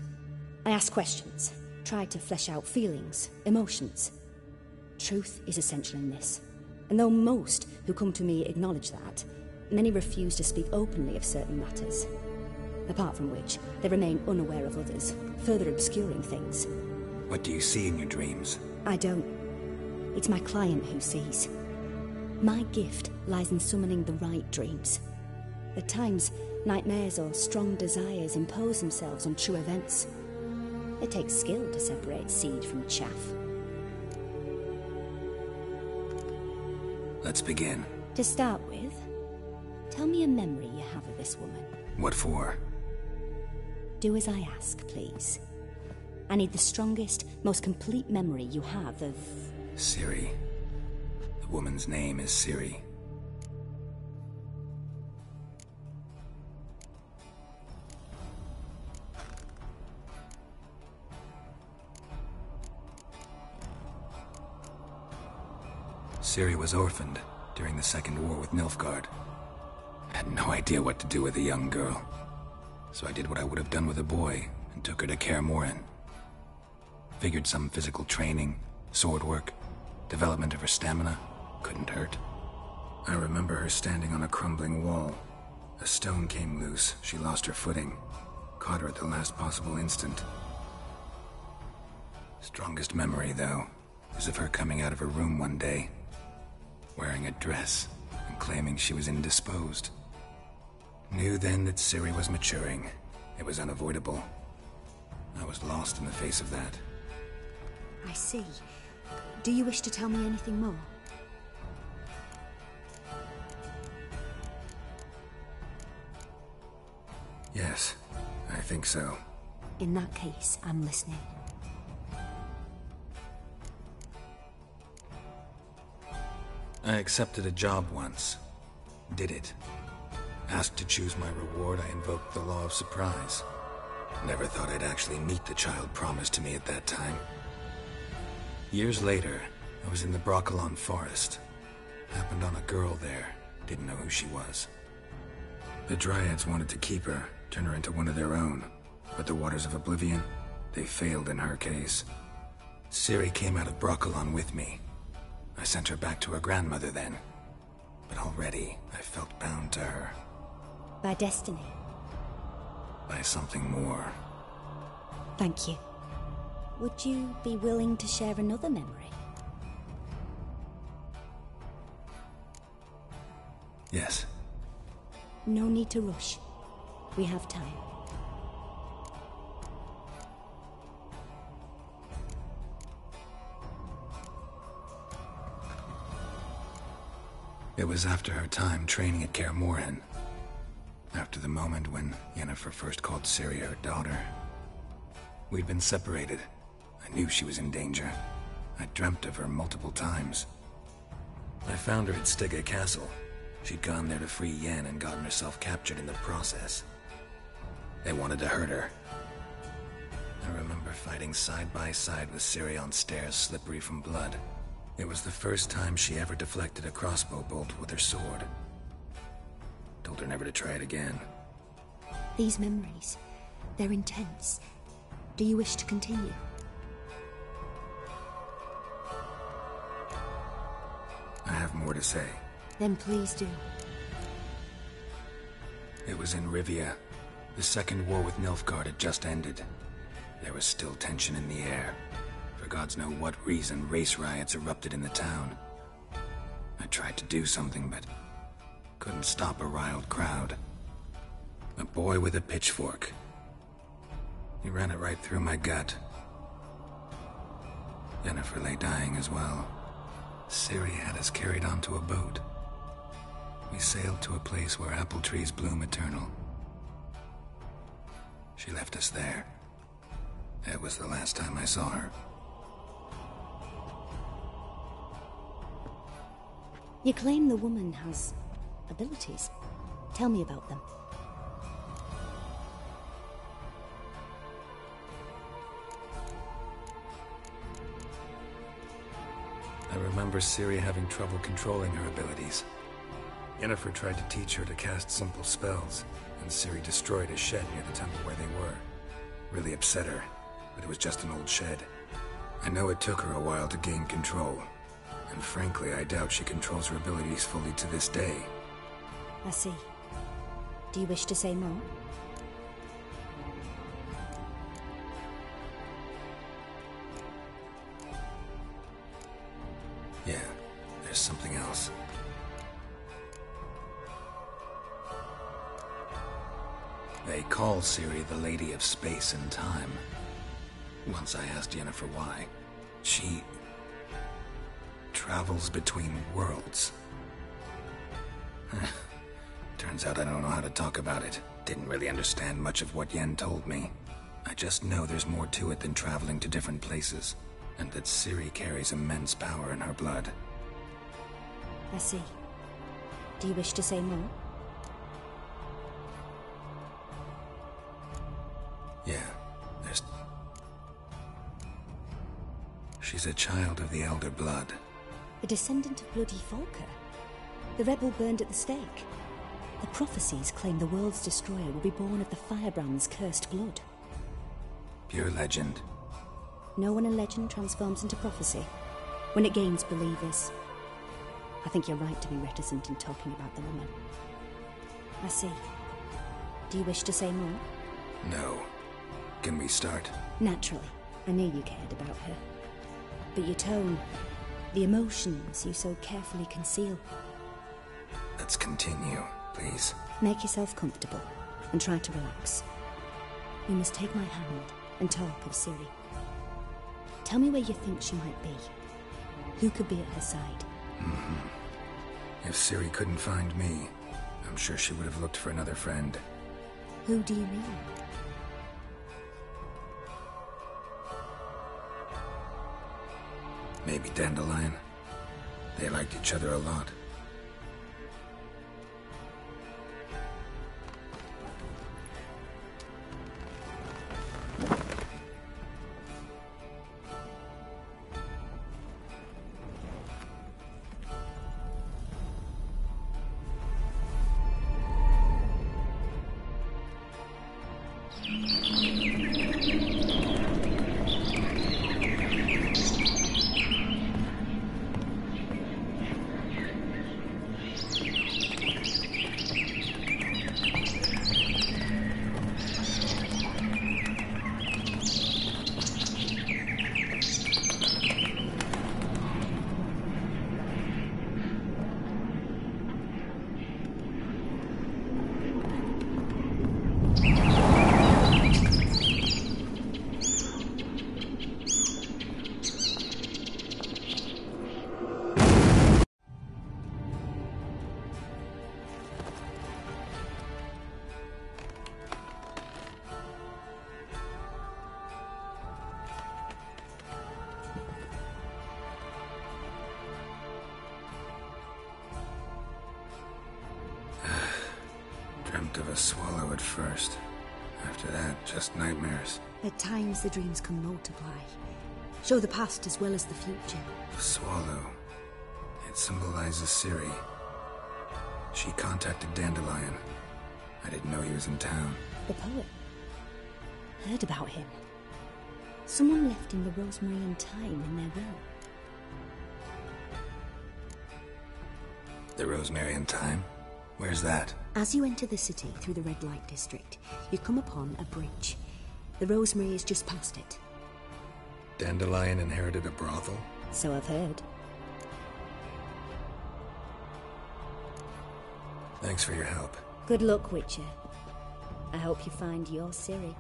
I ask questions, try to flesh out feelings, emotions. Truth is essential in this, and though most who come to me acknowledge that, many refuse to speak openly of certain matters. Apart from which, they remain unaware of others, further obscuring things. What do you see in your dreams? I don't. It's my client who sees. My gift lies in summoning the right dreams. At times, nightmares or strong desires impose themselves on true events. It takes skill to separate seed from chaff. Let's begin. To start with, tell me a memory you have of this woman. What for? Do as I ask, please. I need the strongest, most complete memory you have of... Ciri. The woman's name is Ciri. Ciri was orphaned during the Second War with Nilfgaard. Had no idea what to do with a young girl. So I did what I would have done with a boy and took her to Kaer Morhen. Figured some physical training, sword work, development of her stamina couldn't hurt. I remember her standing on a crumbling wall. A stone came loose, she lost her footing. Caught her at the last possible instant. Strongest memory, though, is of her coming out of her room one day, wearing a dress and claiming she was indisposed. Knew then that Ciri was maturing. It was unavoidable. I was lost in the face of that. I see. Do you wish to tell me anything more? Yes, I think so. In that case, I'm listening. I accepted a job once. Did it. Asked to choose my reward, I invoked the law of surprise. Never thought I'd actually meet the child promised to me at that time. Years later, I was in the Broccolon forest. Happened on a girl there. Didn't know who she was. The Dryads wanted to keep her, turn her into one of their own. But the Waters of Oblivion, they failed in her case. Ciri came out of Broccolon with me. I sent her back to her grandmother then. But already, I felt bound to her. By destiny? By something more. Thank you. Would you be willing to share another memory? Yes. No need to rush. We have time. It was after her time training at Kaer Morhen. After the moment when Yennefer first called Ciri her daughter. We'd been separated. I knew she was in danger. I dreamt of her multiple times. I found her at Stygga Castle. She'd gone there to free Yen and gotten herself captured in the process. They wanted to hurt her. I remember fighting side by side with Ciri on stairs slippery from blood. It was the first time she ever deflected a crossbow bolt with her sword. Told her never to try it again. These memories, they're intense. Do you wish to continue? more to say. Then please do. It was in Rivia. The second war with Nilfgaard had just ended. There was still tension in the air. For gods know what reason, race riots erupted in the town. I tried to do something, but couldn't stop a riled crowd. A boy with a pitchfork. He ran it right through my gut. Yennefer lay dying as well. Ciri had us carried onto a boat. We sailed to a place where apple trees bloom eternal. She left us there. That was the last time I saw her. You claim the woman has abilities. Tell me about them. I remember Ciri having trouble controlling her abilities. Yennefer tried to teach her to cast simple spells, and Ciri destroyed a shed near the temple where they were. Really upset her, but it was just an old shed. I know it took her a while to gain control, and frankly, I doubt she controls her abilities fully to this day. I see. Do you wish to say more? Yeah, there's something else. They call Ciri the Lady of Space and Time. Once I asked Yennefer why. She travels between worlds. Turns out I don't know how to talk about it. Didn't really understand much of what Yen told me. I just know there's more to it than traveling to different places, and that Ciri carries immense power in her blood. I see. Do you wish to say more? Yeah, there's... She's a child of the Elder Blood. A descendant of bloody Volker. The rebel burned at the stake. The prophecies claim the world's destroyer will be born of the Firebrand's cursed blood. Pure legend. Know when a legend transforms into prophecy? When it gains believers. I think you're right to be reticent in talking about the woman. I see. Do you wish to say more? No. Can we start? Naturally. I knew you cared about her. But your tone, the emotions you so carefully conceal. Let's continue, please. Make yourself comfortable and try to relax. You must take my hand and talk of Ciri. Tell me where you think she might be. Who could be at her side? If Ciri couldn't find me, I'm sure she would have looked for another friend. Who do you mean? Maybe Dandelion. They liked each other a lot. Dreamt of a swallow at first. After that, just nightmares. At times the dreams can multiply. Show the past as well as the future. The swallow. It symbolizes Ciri. She contacted Dandelion. I didn't know he was in town. The poet. Heard about him. Someone left him the rosemary and thyme in their will. The Rosemary in Time? Where's that? As you enter the city through the red light district, you come upon a bridge. The Rosemary is just past it. Dandelion inherited a brothel? So I've heard. Thanks for your help. Good luck, Witcher. I hope you find your Ciri.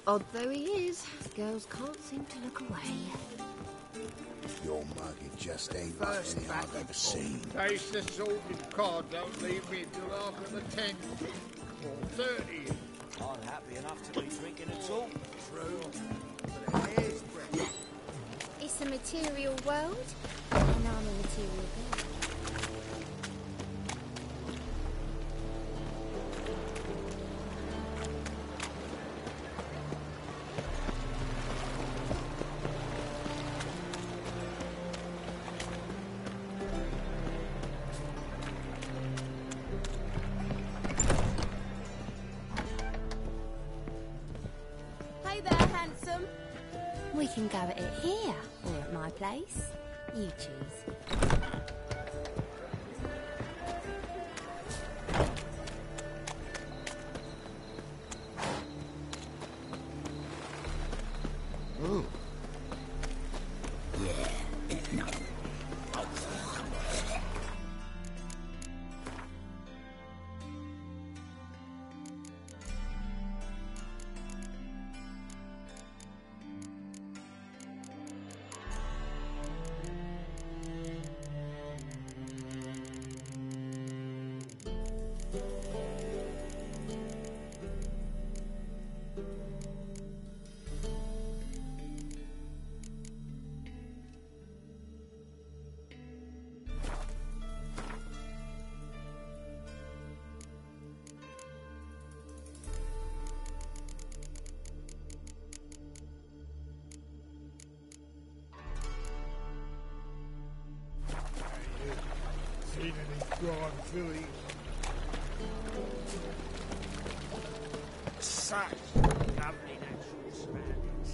Odd though he is, girls can't seem to look away. Your mug, it just ain't like anything I've ever seen. Taste the salted cod, don't leave me till after the 10 or 30. I'm happy enough to be drinking at all. True. But a hair's breadth. It's a material world, and I'm a material girl. We can go at it here, or at my place. You choose. Ooh. Yeah. Seen any gone fillies? Such lovely natural surroundings.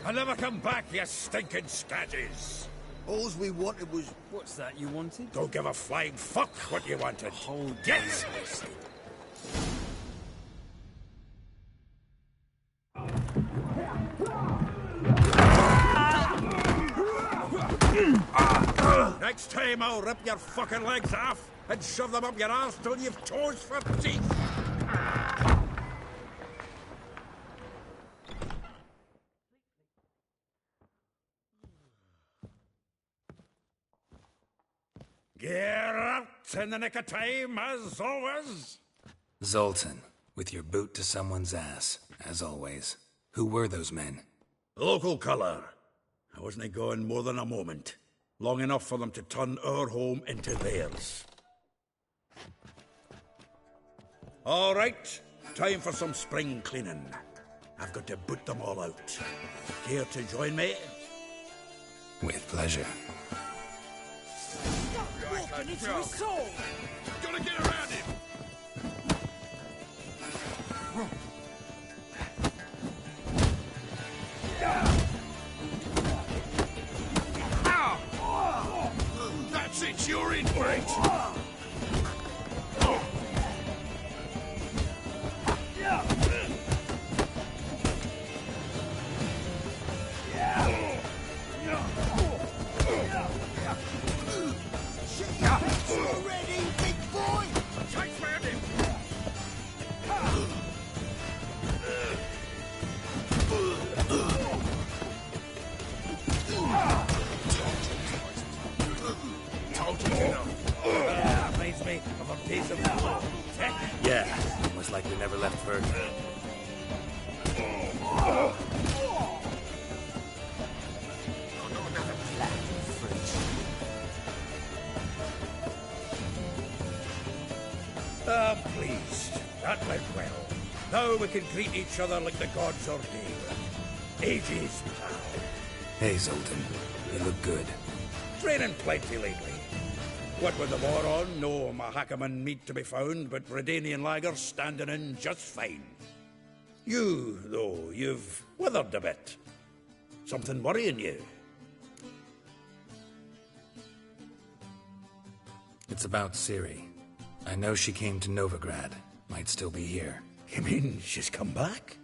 I'll never come back, you stinking scadges! Alls we wanted was... What's that you wanted? Don't give a flying fuck what you wanted. Hold Get! Next time I'll rip your fucking legs off and shove them up your arse till you've toes for teeth! Get out in the nick of time, as always. Zoltan, with your boot to someone's ass, as always. Who were those men? Local colour. I wasn't going more than a moment. Long enough for them to turn our home into theirs. All right, time for some spring cleaning. I've got to boot them all out. Care to join me? With pleasure. Walking into a soul! Gotta get around him! That's it, you're in for it! Ready, big boy! Chase round him! Told you know. Yeah, reminds me of a piece of tech. Yeah, almost like we never left Virgin. Pleased. That went well. Now we can greet each other like the gods ordained. Ages, pal. Hey, Zoltan. You look good. Training plenty lately. What with the war on, no Mahakaman meat to be found, but Redanian lagers standing in just fine. You, though, you've withered a bit. Something worrying you? It's about Ciri. I know she came to Novigrad. Might still be here. You mean she's come back?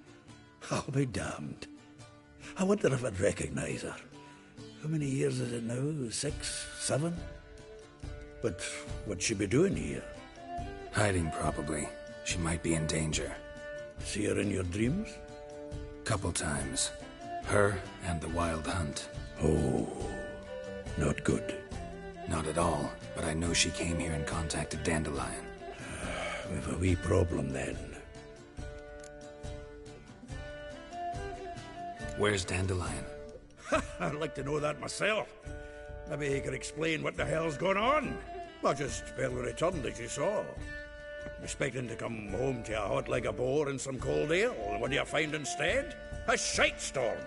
I'll be damned. I wonder if I'd recognize her. How many years is it now? 6, 7? But what'd she be doing here? Hiding, probably. She might be in danger. See her in your dreams? Couple times. Her and the Wild Hunt. Oh, not good. Not at all, but I know she came here and contacted Dandelion. We've a wee problem then. Where's Dandelion? I'd like to know that myself. Maybe he could explain what the hell's going on. I just barely returned, as you saw. Expecting to come home to a hot leg of boar and some cold ale, and what do you find instead? A shite storm.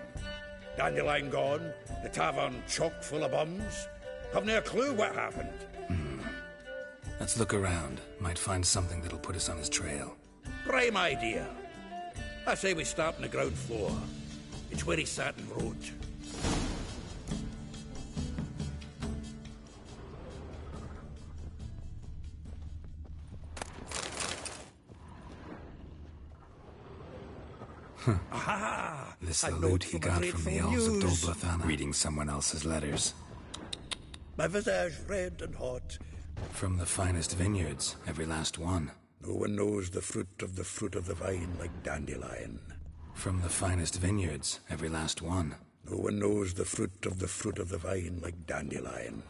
Dandelion gone, the tavern chock full of bums. Haven't a clue what happened. Let's look around. Might find something that'll put us on his trail. Prime idea. I say we start on the ground floor. It's where he sat and wrote. Aha! This the loot he got from the elves of Dolblathana. Reading someone else's letters. My visage red and hot. From the finest vineyards, every last one. No one knows the fruit of the vine like Dandelion. From the finest vineyards, every last one. No one knows the fruit of the vine like Dandelion.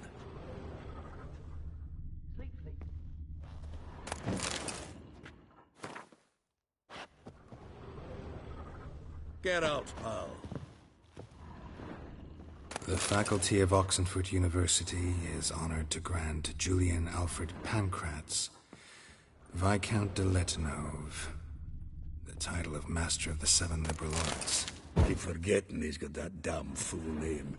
Get out, pal. The faculty of Oxenfurt University is honored to grant Julian Alfred Pancratz, Viscount de Letenove, the title of Master of the Seven Liberal Arts. Keep forgetting he's got that damn fool name.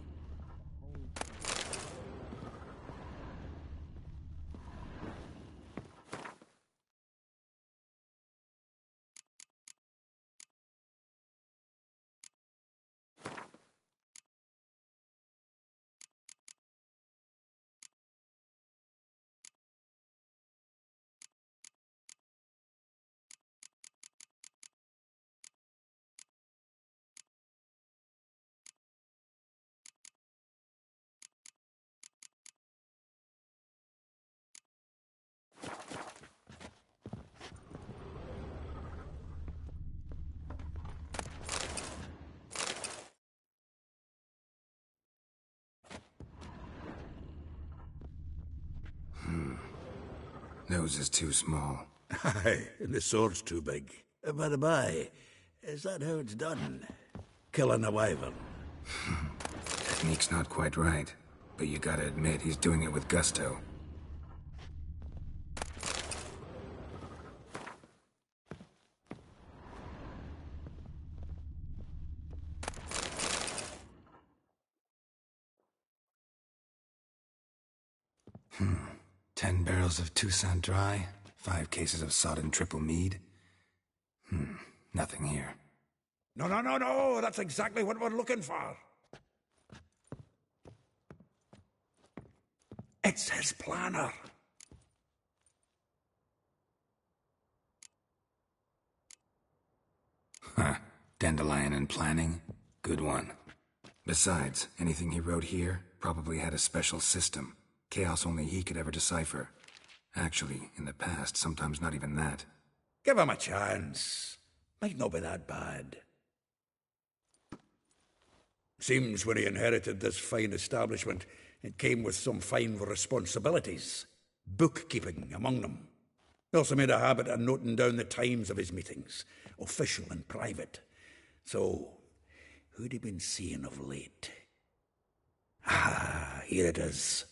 Nose is too small. Aye, and the sword's too big. By the by, is that how it's done? Killing a wyvern? Technique's not quite right, but you gotta admit he's doing it with gusto. Hmm. 10 barrels of Toussaint Dry, 5 cases of sodden triple mead. Nothing here. No, that's exactly what we're looking for. It's his planner. Huh. Dandelion and planning? Good one. Besides, anything he wrote here probably had a special system. Chaos only he could ever decipher. Actually, in the past, sometimes not even that. Give him a chance. Might not be that bad. Seems when he inherited this fine establishment, it came with some fine responsibilities. Bookkeeping among them. He also made a habit of noting down the times of his meetings, official and private. So, who'd he been seeing of late? Ah, here it is.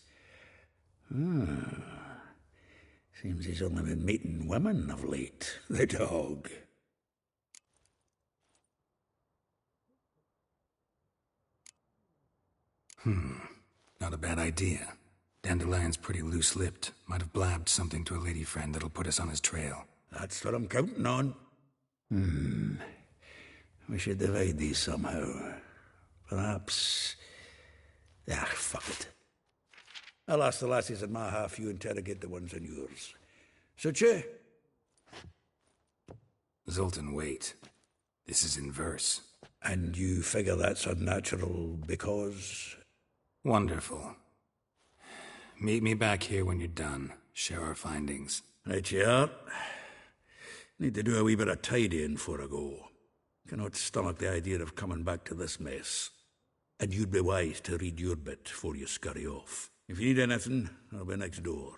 Seems he's only been meeting women of late, the dog. Not a bad idea. Dandelion's pretty loose-lipped. Might have blabbed something to a lady friend that'll put us on his trail. That's what I'm counting on. We should divide these somehow. Perhaps... fuck it. I'll ask the lassies in my half, you interrogate the ones in yours. Suit you? Zoltan, wait. This is in verse. And you figure that's unnatural because... Wonderful. Meet me back here when you're done. Share our findings. Right you are. Need to do a wee bit of tidying before I go. Cannot stomach the idea of coming back to this mess. And you'd be wise to read your bit before you scurry off. If you need anything, I'll be next door.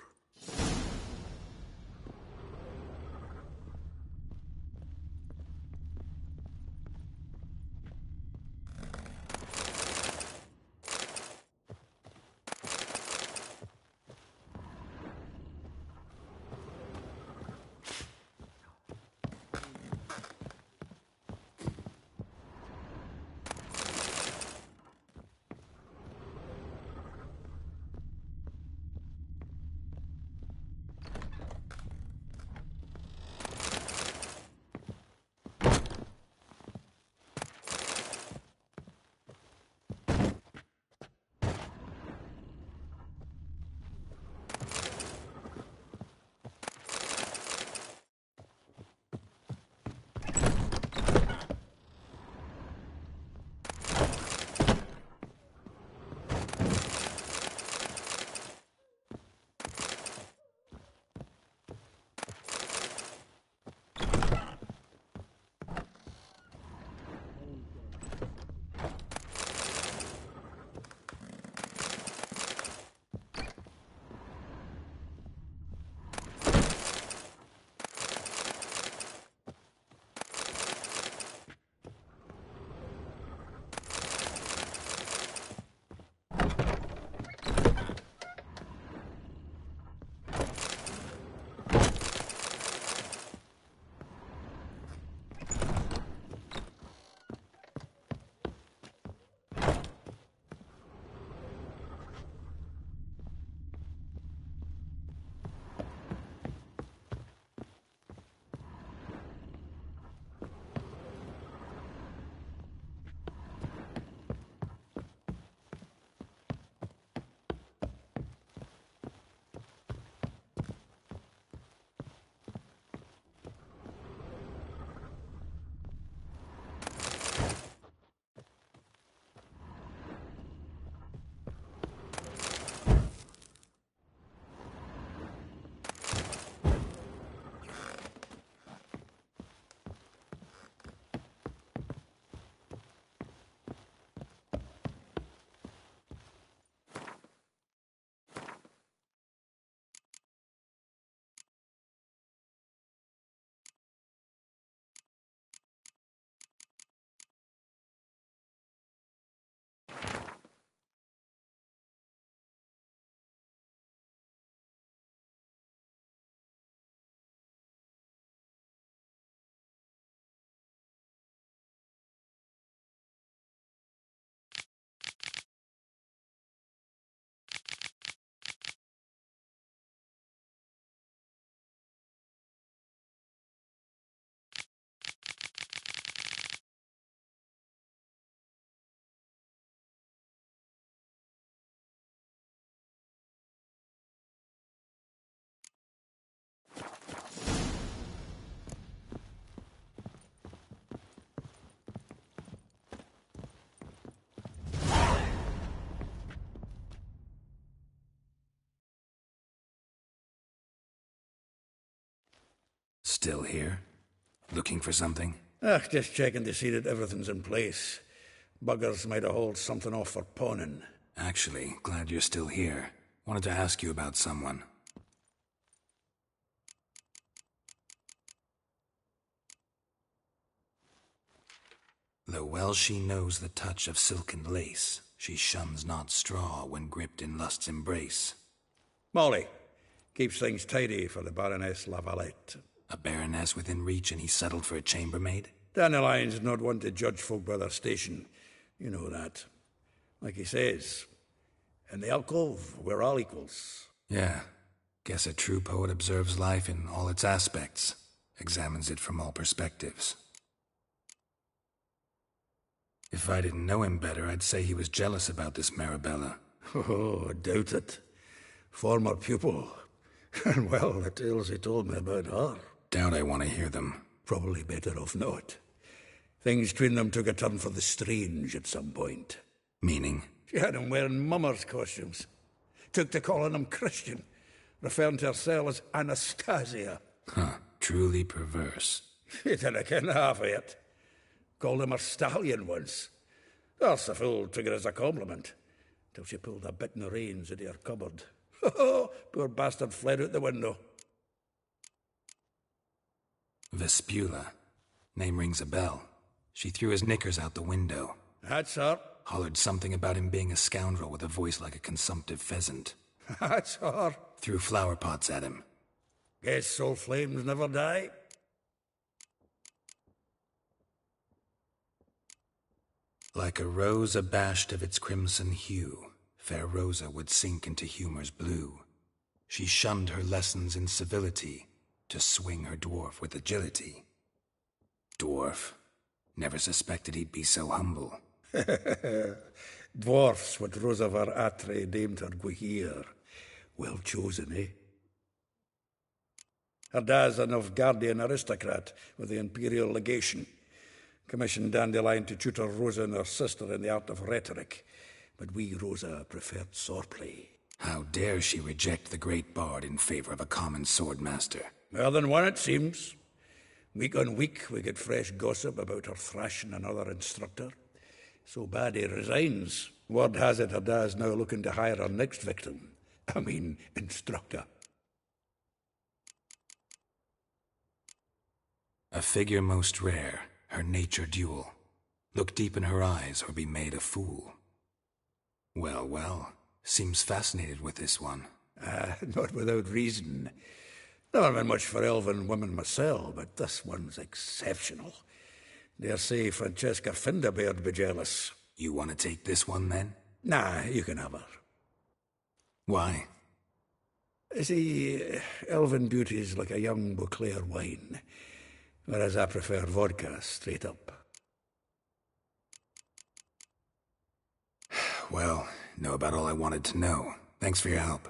Still here? Looking for something? Just checking to see that everything's in place. Buggers might have hauled something off for pawning. Actually, glad you're still here. Wanted to ask you about someone. Though well she knows the touch of silken lace, she shuns not straw when gripped in lust's embrace. Molly, keeps things tidy for the Baroness Lavalette. A baroness within reach and he's settled for a chambermaid? Dandelion's not one to judge folk by their station. You know that. Like he says, in the alcove, we're all equals. Yeah. Guess a true poet observes life in all its aspects, examines it from all perspectives. If I didn't know him better, I'd say he was jealous about this Marabella. Oh, I doubt it. Former pupil. And well, the tales he told me about her. Doubt I want to hear them. Probably better off not. Things between them took a turn for the strange at some point. Meaning? She had him wearing mummers' costumes. Took to calling him Christian, referring to herself as Anastasia. Huh, truly perverse. He didn't ken half of it. Called him her stallion once. That's the fool took it as a compliment, till she pulled a bit in the reins into her cupboard. Poor bastard fled out the window. Vespula. Name rings a bell. She threw his knickers out the window. That's her. Hollered something about him being a scoundrel with a voice like a consumptive pheasant. That's her. Threw flower pots at him. Guess soul flames never die. Like a rose abashed of its crimson hue, fair Rosa would sink into humor's blue. She shunned her lessons in civility, to swing her dwarf with agility. Dwarf. Never suspected he'd be so humble. Dwarfs what Rosavar Atre named her Guihir. Well chosen, eh? Her dad's a Novgardian aristocrat with the Imperial Legation. Commissioned Dandelion to tutor Rosa and her sister in the art of rhetoric. But we, Rosa, preferred swordplay. How dare she reject the great bard in favor of a common swordmaster? More than one, it seems. Week on week, we get fresh gossip about her thrashing another instructor. So bad he resigns. Word has it her dad's now looking to hire her next victim. I mean, instructor. A figure most rare, her nature dual. Look deep in her eyes or be made a fool. Well, well, seems fascinated with this one. Not without reason. Never been much for elven women myself, but this one's exceptional. Dare say Francesca Finderbeard be jealous. You want to take this one, then? Nah, you can have her. Why? See, elven beauty's like a young Beauclair wine, whereas I prefer vodka straight up. Well, know about all I wanted to know. Thanks for your help.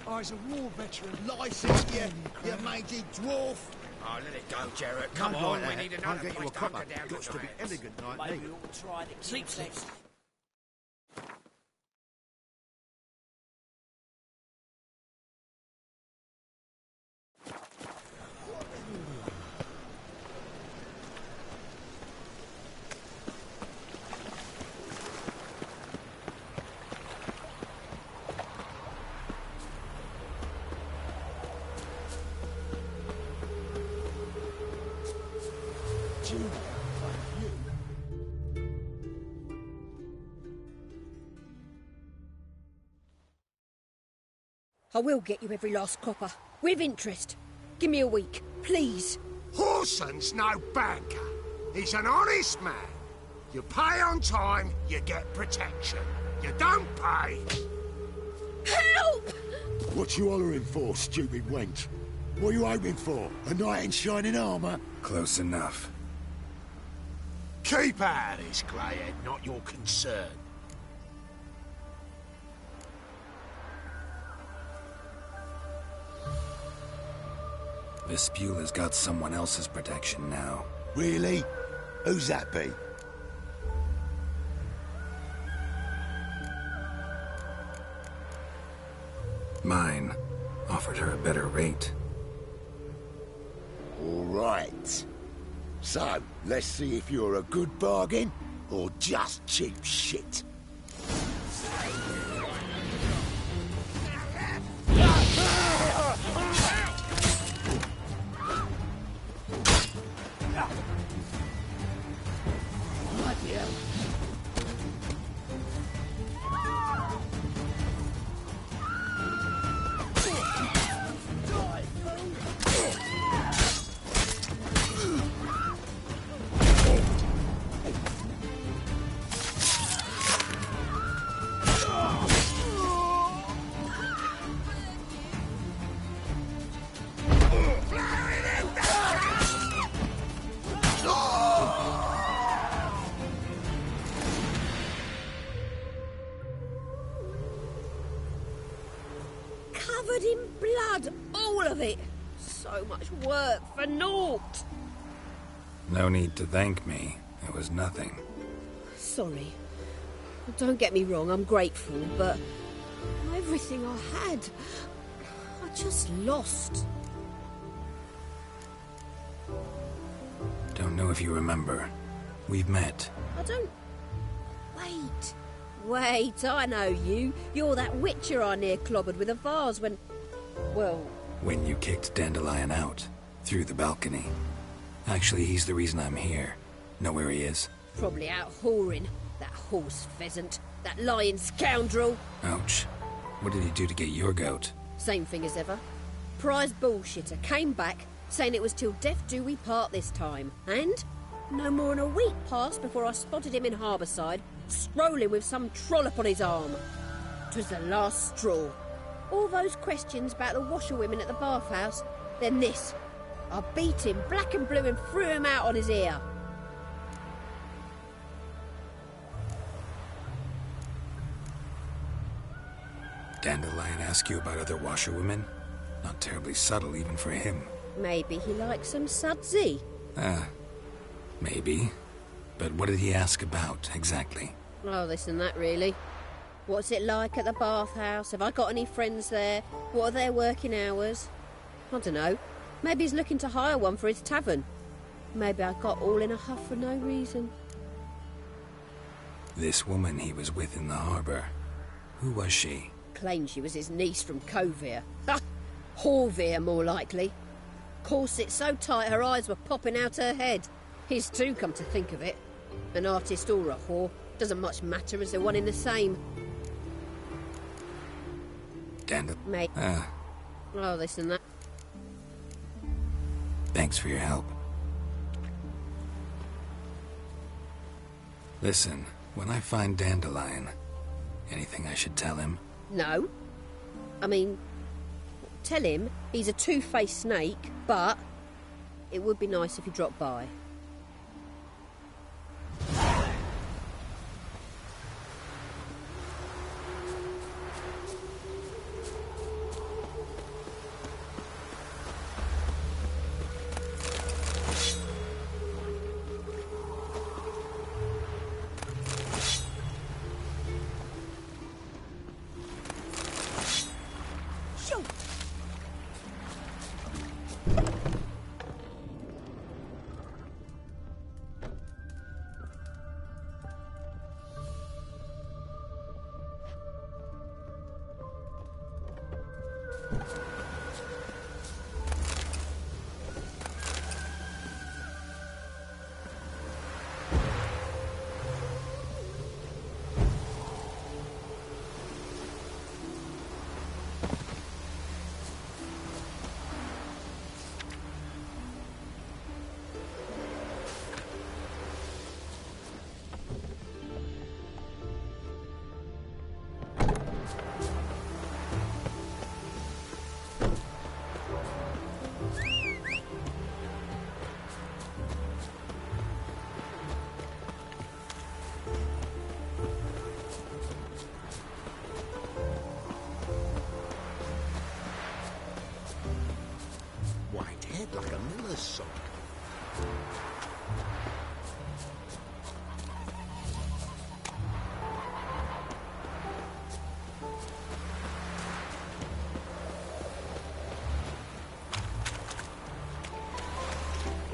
I's a war veteran, licensed, you mangy dwarf. Oh, let it go, Jarrett. Come on, we need another I'll get you a place copper. to down Got to be elegant like Maybe me. we'll try the sleep. I will get you every last copper, with interest. Give me a week, please. Horson's no banker. He's an honest man. You pay on time, you get protection. You don't pay. Help! What you hollering for, stupid wench? What are you hoping for? A knight in shining armour? Close enough. Keep out of this, greyhead, not your concern. Vespula's got someone else's protection now. Really? Who's that be? Mine. Offered her a better rate. All right. So, let's see if you're a good bargain or just cheap shit. Covered in blood, all of it. So much work for naught. No need to thank me. It was nothing. Sorry. Don't get me wrong, I'm grateful, but everything I had, I just lost. Don't know if you remember. We've met. I don't... Wait, I know you. You're that Witcher I near clobbered with a vase when... Well... When you kicked Dandelion out. Through the balcony. Actually, he's the reason I'm here. Know where he is? Probably out whoring. That horse pheasant. That lying scoundrel. Ouch. What did he do to get your goat? Same thing as ever. Prize bullshitter came back, saying it was till death do we part this time. And no more than a week passed before I spotted him in Harbourside, strolling with some trollop on his arm. 'Twas the last straw. All those questions about the washerwomen at the bathhouse, then this. I beat him black and blue and threw him out on his ear. Dandelion ask you about other washerwomen? Not terribly subtle even for him. Maybe he likes some sudsy. Maybe. But what did he ask about, exactly? Oh, this and that, really. What's it like at the bathhouse? Have I got any friends there? What are their working hours? I don't know. Maybe he's looking to hire one for his tavern. Maybe I got all in a huff for no reason. This woman he was with in the harbour. Who was she? Claimed she was his niece from Kovir. Ha! Horvir, more likely. Corset so tight her eyes were popping out her head. His too, come to think of it. An artist or a whore. Doesn't much matter as they're one in the same. Dandelion. Oh, this and that. Thanks for your help. Listen, when I find Dandelion, anything I should tell him? No. I mean, tell him he's a two-faced snake, but it would be nice if he dropped by. Like a miller's son.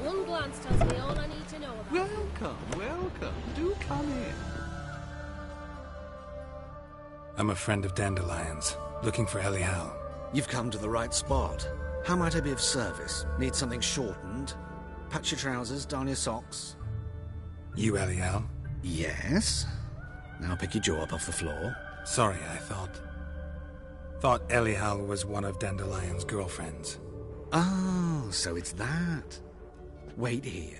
One glance tells me all I need to know about Welcome, welcome. Do come in. I'm a friend of Dandelion's, looking for Elial. You've come to the right spot. How might I be of service? Need something shortened? Patch your trousers, darn your socks. You Elial? Yes. Now pick your jaw up off the floor. Sorry, I thought Elial was one of Dandelion's girlfriends. Oh, so it's that. Wait here.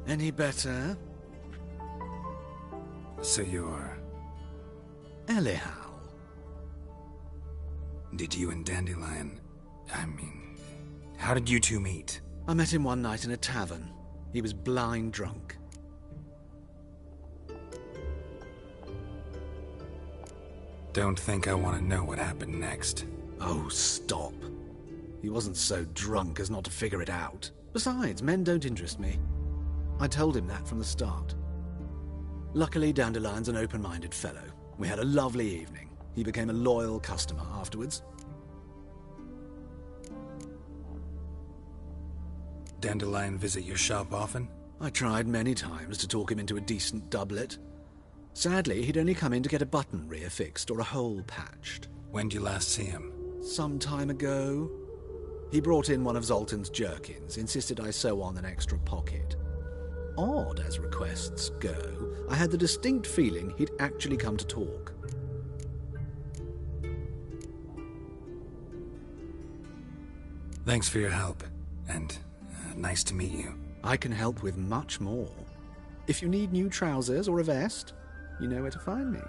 Any better? So you're... Elial. Did you and Dandelion... how did you two meet? I met him one night in a tavern. He was blind drunk. Don't think I want to know what happened next. Oh, stop. He wasn't so drunk as not to figure it out. Besides, men don't interest me. I told him that from the start. Luckily, Dandelion's an open-minded fellow. We had a lovely evening. He became a loyal customer afterwards. Dandelion visit your shop often? I tried many times to talk him into a decent doublet. Sadly, he'd only come in to get a button reaffixed or a hole patched. When did you last see him? Some time ago. He brought in one of Zoltan's jerkins, insisted I sew on an extra pocket. Odd as requests go, I had the distinct feeling he'd actually come to talk. Thanks for your help, and nice to meet you. I can help with much more. If you need new trousers or a vest, you know where to find me.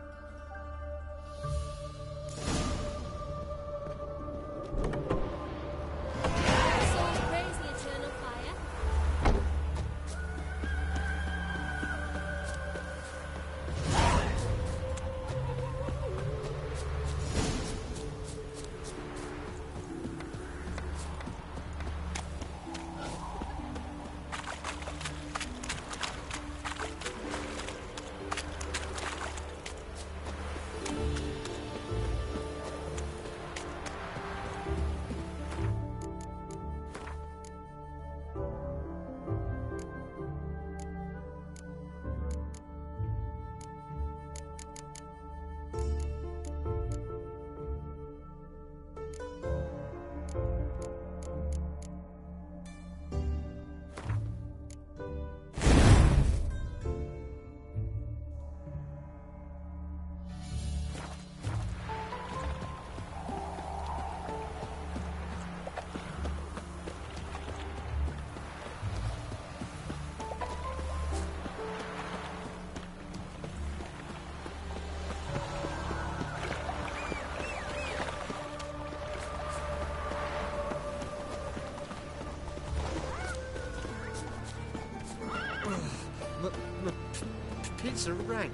Pizza rank.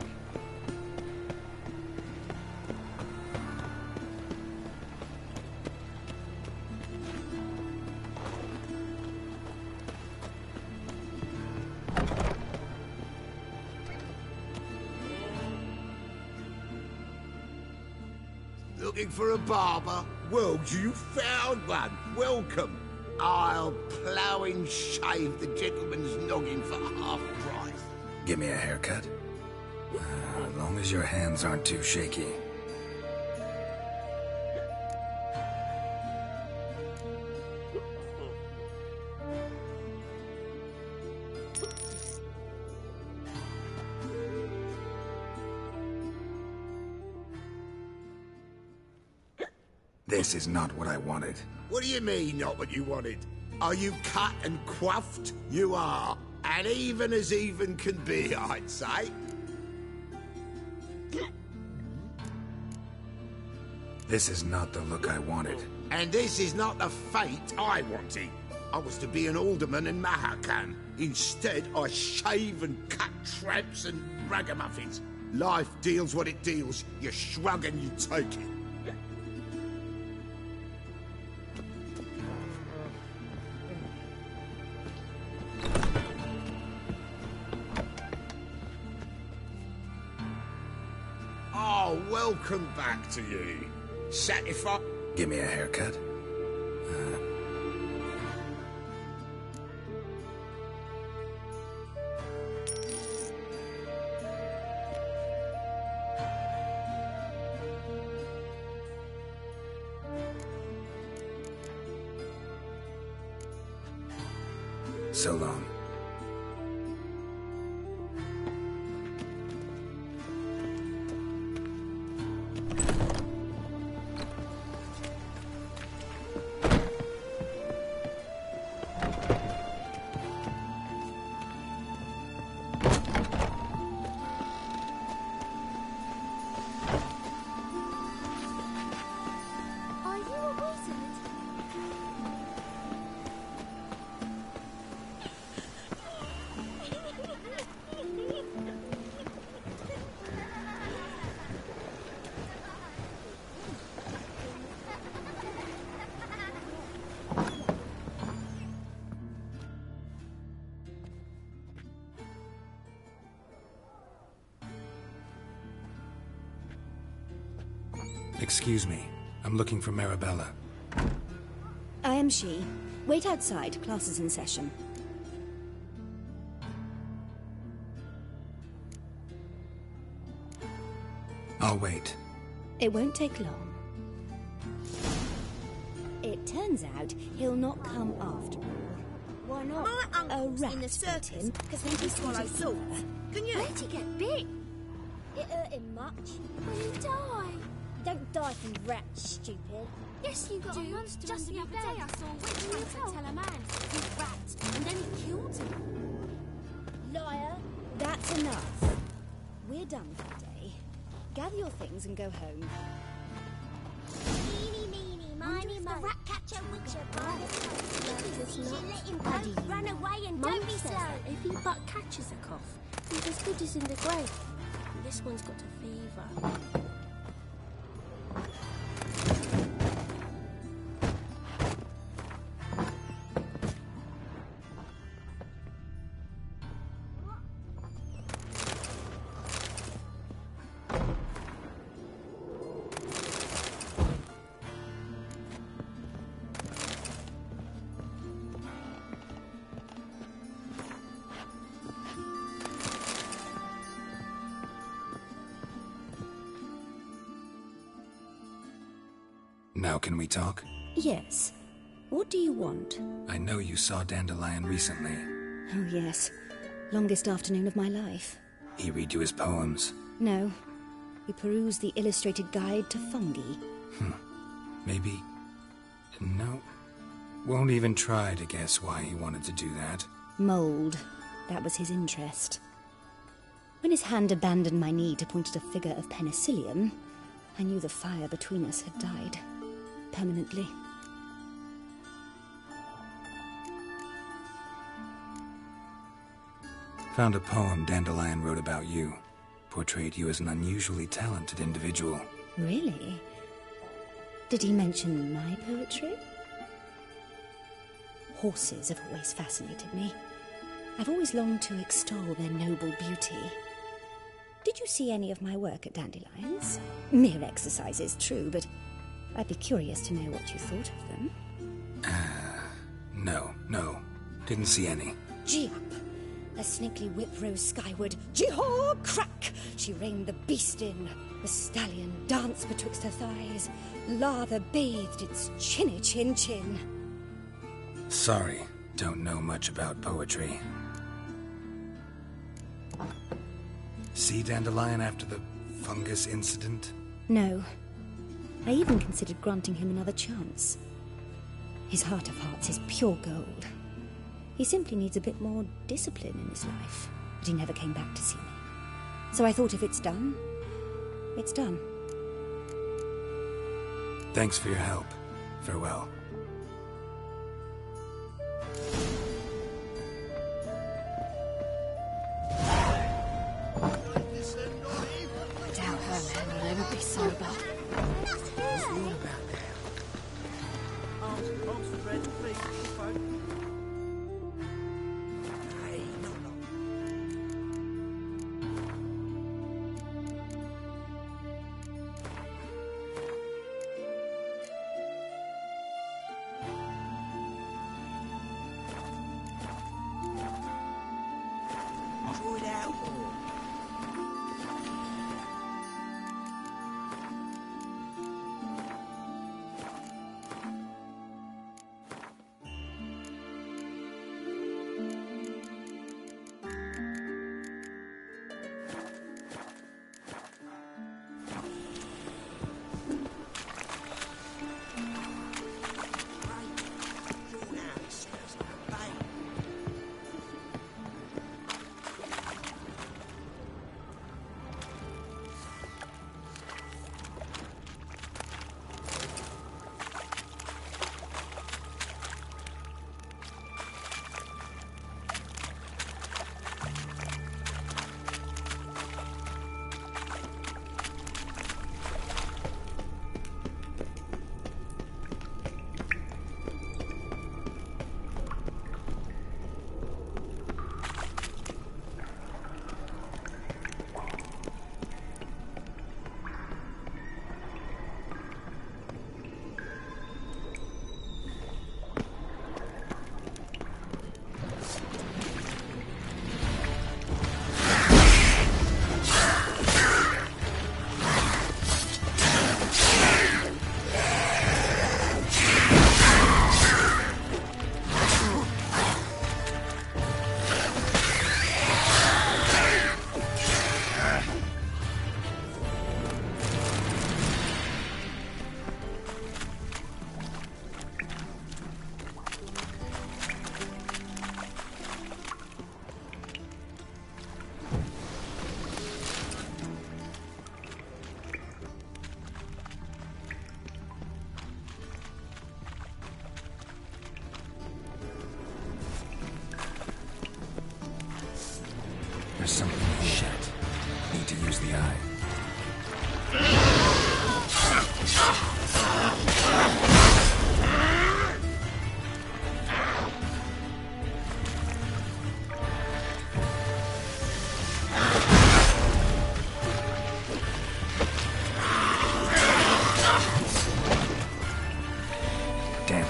Looking for a barber? Well, you found one. Welcome. I'll plough and shave the gentleman's noggin for half price. Give me a haircut? As long as your hands aren't too shaky. This is not what I wanted. What do you mean, not what you wanted? Are you cut and coiffed? You are. And even as even can be, I'd say. This is not the look I wanted. And this is not the fate I wanted. I was to be an alderman in Mahakan. Instead, I shave and cut tramps and ragamuffins. Life deals what it deals. You shrug and you take it. Oh, welcome back to you. Satisfied? Give me a haircut. So long. Are you a wizard? Excuse me. I'm looking for Marabella. I am she. Wait outside. Class is in session. I'll wait. It won't take long. It turns out he'll not come after all. Why not? My uncle's rat in the bit circus him. because when he swallowed swords. Can you let it get bit? It hurt him much. Will he die? Don't die from rats, stupid. Yes, you do. Just the other day I saw a witch hunter tell a man he rat, and then he killed him. Liar. That's enough. We're done for the day. Gather your things and go home. Meeny, meeny, miny, The rat catcher Witcher You should let him go. Run away and don't be slow. If he but catches a cough, he's as good as in the grave. This one's got a fever. Now can we talk? Yes. What do you want? I know you saw Dandelion recently. Oh, yes. Longest afternoon of my life. He read you his poems. No. We perused the illustrated guide to fungi. Maybe... No. Won't even try to guess why he wanted to do that. Mold. That was his interest. When his hand abandoned my knee to point at a figure of penicillium, I knew the fire between us had died. Permanently. Found a poem Dandelion wrote about you. Portrayed you as an unusually talented individual. Really? Did he mention my poetry? Horses have always fascinated me. I've always longed to extol their noble beauty. Did you see any of my work at Dandelion's? Mere exercises, true, but I'd be curious to know what you thought of them. No. Didn't see any. Gee up! A snaky whip rose skyward. Gee-haw! Crack! She reined the beast in. The stallion danced betwixt her thighs. Lather bathed its chinny chin. Sorry, don't know much about poetry. See Dandelion after the fungus incident? No. I even considered granting him another chance. His heart of hearts is pure gold. He simply needs a bit more discipline in his life. But he never came back to see me. So I thought if it's done, it's done. Thanks for your help. Farewell. Ladies and Stay sober. What's he on about now? Arms spread, please, folk. Hey, not long. Draw it out, or... There's something in the shit. Need to use the eye. Damn it.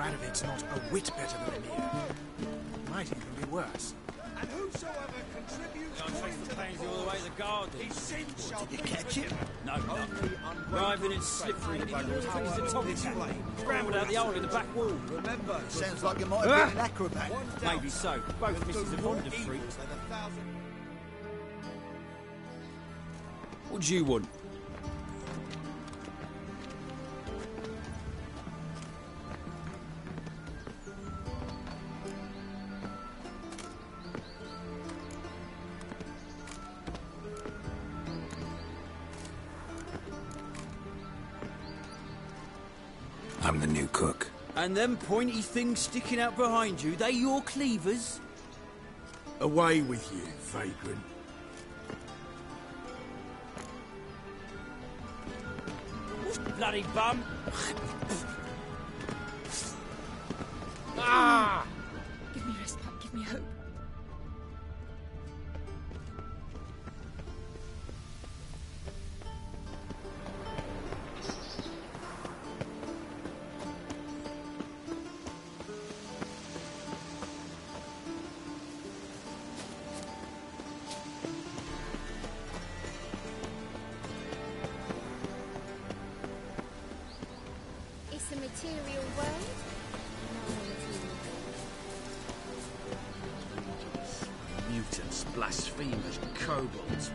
Radovid's not a whit better than Emir. Might even be worse. And whosoever contributes the pansy all the way to the garden. Did you catch it? No, no. Driving and slip through the bugger as quick as a tomcat. Scrambled out the hole in the back wall. Remember, Sounds like you might have been an acrobat. Maybe so. Both misses are fond of freaks. What do you want? I'm the new cook. And them pointy things sticking out behind you, they your cleavers? Away with you, vagrant. Bloody bum! Ah! Give me respite, give me hope. It's a material world. Mutants, blasphemers, kobolds.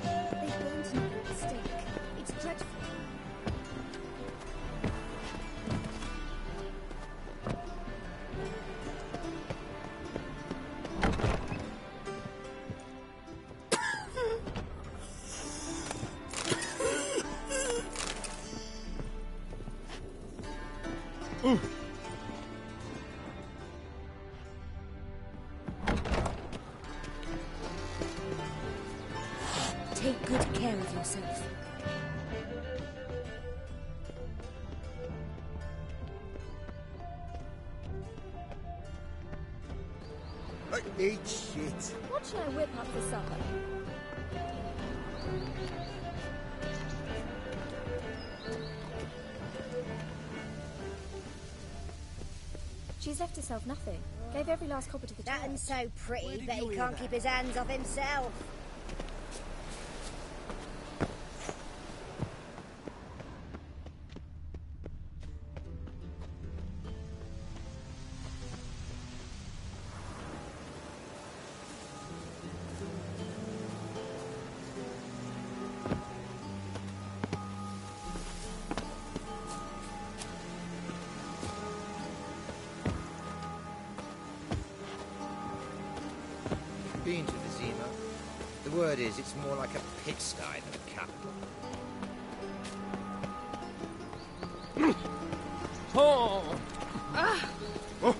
They burn to make a mistake. It's dreadful. Take good care of yourself. Eat shit. What shall I whip up for supper? She's left herself nothing. Gave every last copper to the That church. and so pretty, but he can't keep his hands off himself. Been to the Zima. The word is, it's more like a pigsty than a capital. Oh! Ah! Oh.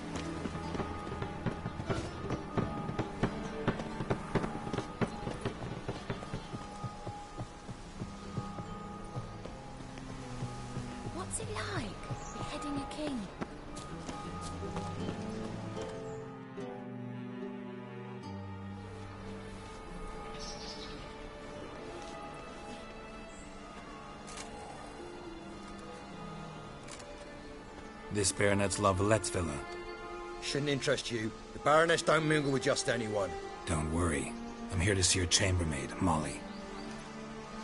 What's it like, beheading a king? This Baronet's La Valette's villa. Shouldn't interest you. The Baroness don't mingle with just anyone. Don't worry. I'm here to see your chambermaid, Molly.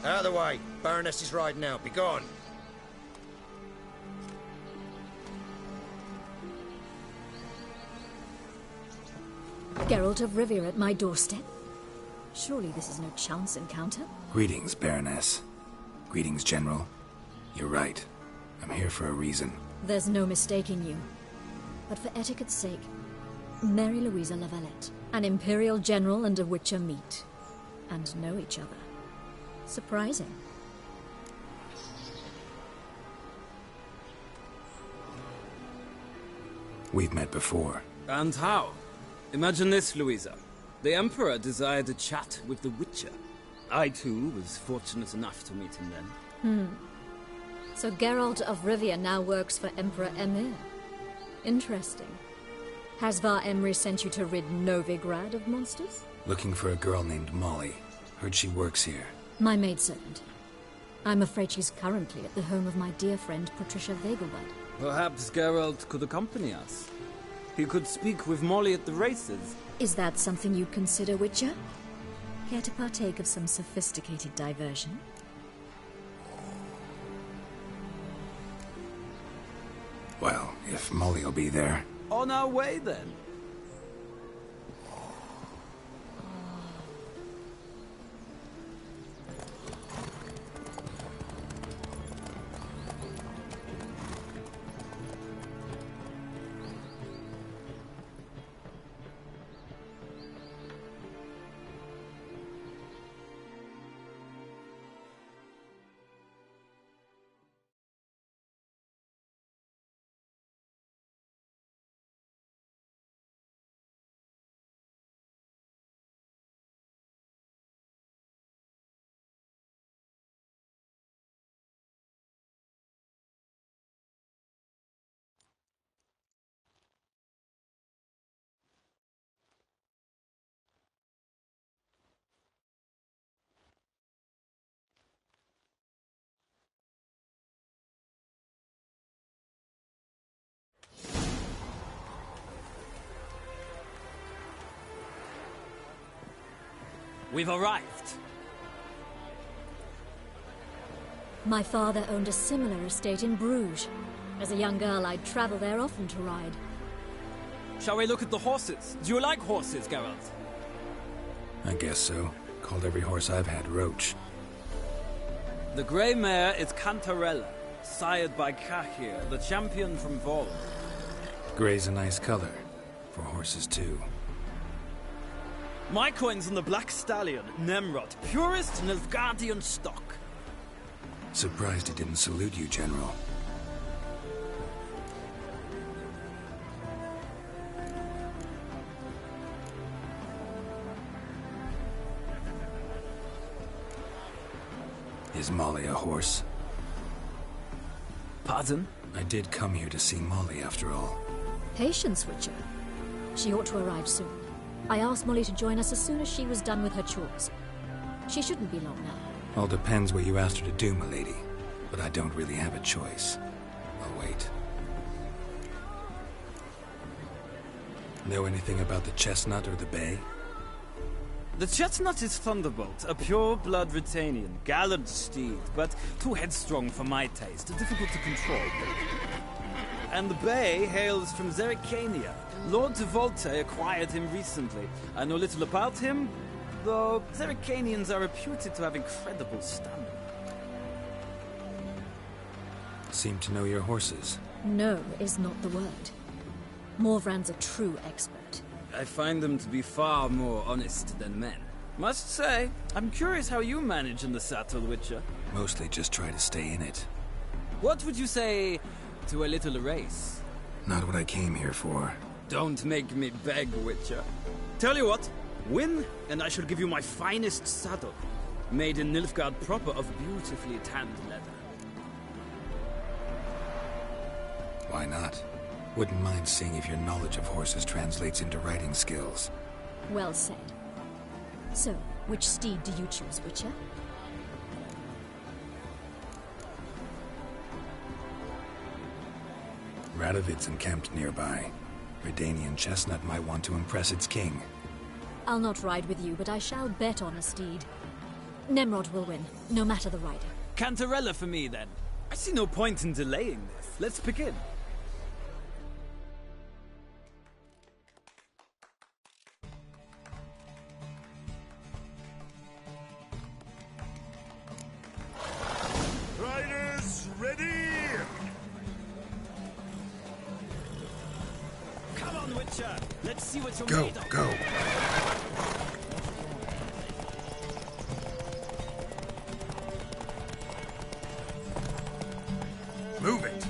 Out of the way. Baroness is riding out. Be gone. Geralt of Rivia at my doorstep? Surely this is no chance encounter? Greetings, Baroness. Greetings, General. You're right. I'm here for a reason. There's no mistaking you. But for etiquette's sake, Mary Louisa La Valette, an Imperial General and a Witcher meet. And know each other. Surprising. We've met before. And how? Imagine this, Louisa. The Emperor desired a chat with the Witcher. I, too, was fortunate enough to meet him then. So Geralt of Rivia now works for Emperor Emir. Interesting. Has Var Emry sent you to rid Novigrad of monsters? Looking for a girl named Molly. Heard she works here. My maidservant. I'm afraid she's currently at the home of my dear friend Patricia Vegelbud. Perhaps Geralt could accompany us. He could speak with Molly at the races. Is that something you'd consider, Witcher? Care to partake of some sophisticated diversion? Well, if Molly'll be there. On our way, then. We've arrived. My father owned a similar estate in Bruges. As a young girl, I'd travel there often to ride. Shall we look at the horses? Do you like horses, Geralt? I guess so. Called every horse I've had Roach. The grey mare is Cantarella, sired by Cahir, the champion from Vol. Grey's a nice color. For horses, too. My coin's on the Black Stallion, Nemrod, purest Nilfgaardian stock. Surprised he didn't salute you, General. Is Molly a horse? Pardon? I did come here to see Molly, after all. Patience, Witcher. She ought to arrive soon. I asked Molly to join us as soon as she was done with her chores. She shouldn't be long now. All depends what you asked her to do, milady. But I don't really have a choice. I'll wait. Know anything about the chestnut or the bay? The chestnut is Thunderbolt, a pure-blood Retanian, gallant steed, but too headstrong for my taste, difficult to control. And the bay hails from Zerrikania. Lord de Volte acquired him recently. I know little about him, though Zerrikanians are reputed to have incredible stamina. Seem to know your horses. No is not the word. Morvran's a true expert. I find them to be far more honest than men. Must say, I'm curious how you manage in the saddle, Witcher. Mostly just try to stay in it. What would you say to a little race? Not what I came here for. Don't make me beg, Witcher. Tell you what, win, and I shall give you my finest saddle. Made in Nilfgaard proper of beautifully tanned leather. Why not? Wouldn't mind seeing if your knowledge of horses translates into riding skills. Well said. So, which steed do you choose, Witcher? Radovid's encamped nearby. Redanian chestnut might want to impress its king. I'll not ride with you, but I shall bet on a steed. Nemrod will win, no matter the rider. Cantarella for me, then. I see no point in delaying this. Let's begin. Riders, ready! Come on, Witcher! Let's see what you're Go, made of. go! Move it!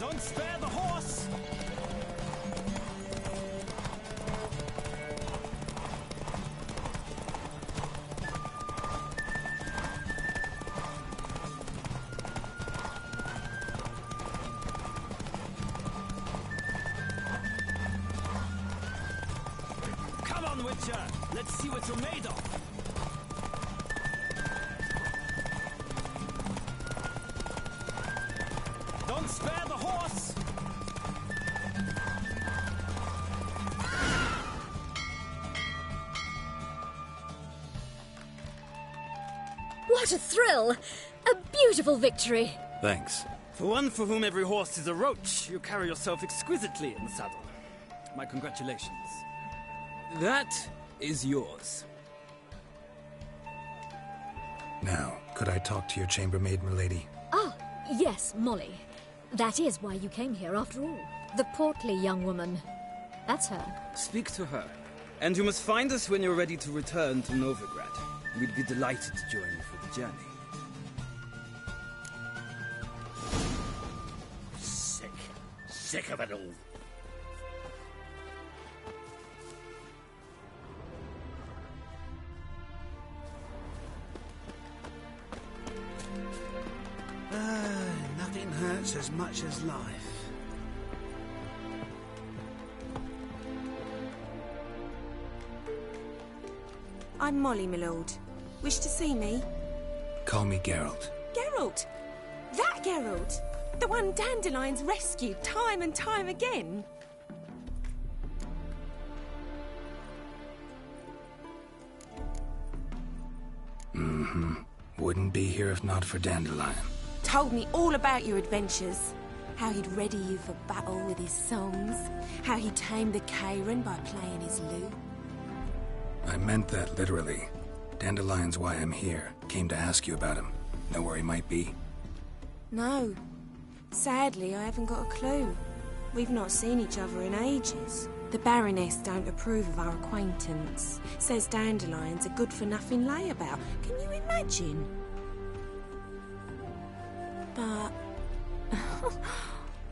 Don't spare the horse! Witcher! Let's see what you're made of! Don't spare the horse! What a thrill! A beautiful victory! Thanks. For one for whom every horse is a roach, you carry yourself exquisitely in the saddle. My congratulations. That is yours. Now, could I talk to your chambermaid, milady? Ah, yes, Molly. That is why you came here after all. The portly young woman. That's her. Speak to her. And you must find us when you're ready to return to Novigrad. We'd be delighted to join you for the journey. Sick of it all. Nothing hurts as much as life. I'm Molly, my lord. Wish to see me? Call me Geralt. Geralt! That Geralt! The one Dandelion's rescued time and time again. Mm-hmm. Wouldn't be here if not for Dandelion. Told me all about your adventures. How he'd ready you for battle with his songs. How he tamed the Karen by playing his lute. I meant that literally. Dandelion's why I'm here. Came to ask you about him. Know where he might be? No. Sadly, I haven't got a clue. We've not seen each other in ages. The Baroness don't approve of our acquaintance. Says Dandelion's a good-for-nothing layabout. Can you imagine? But...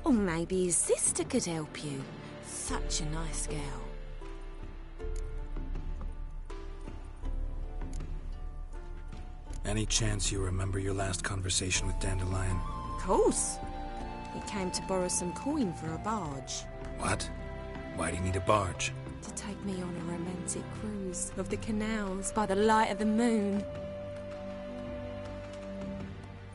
or maybe his sister could help you. Such a nice girl. Any chance you remember your last conversation with Dandelion? Of course. He came to borrow some coin for a barge. What? Why do you need a barge? To take me on a romantic cruise of the canals by the light of the moon.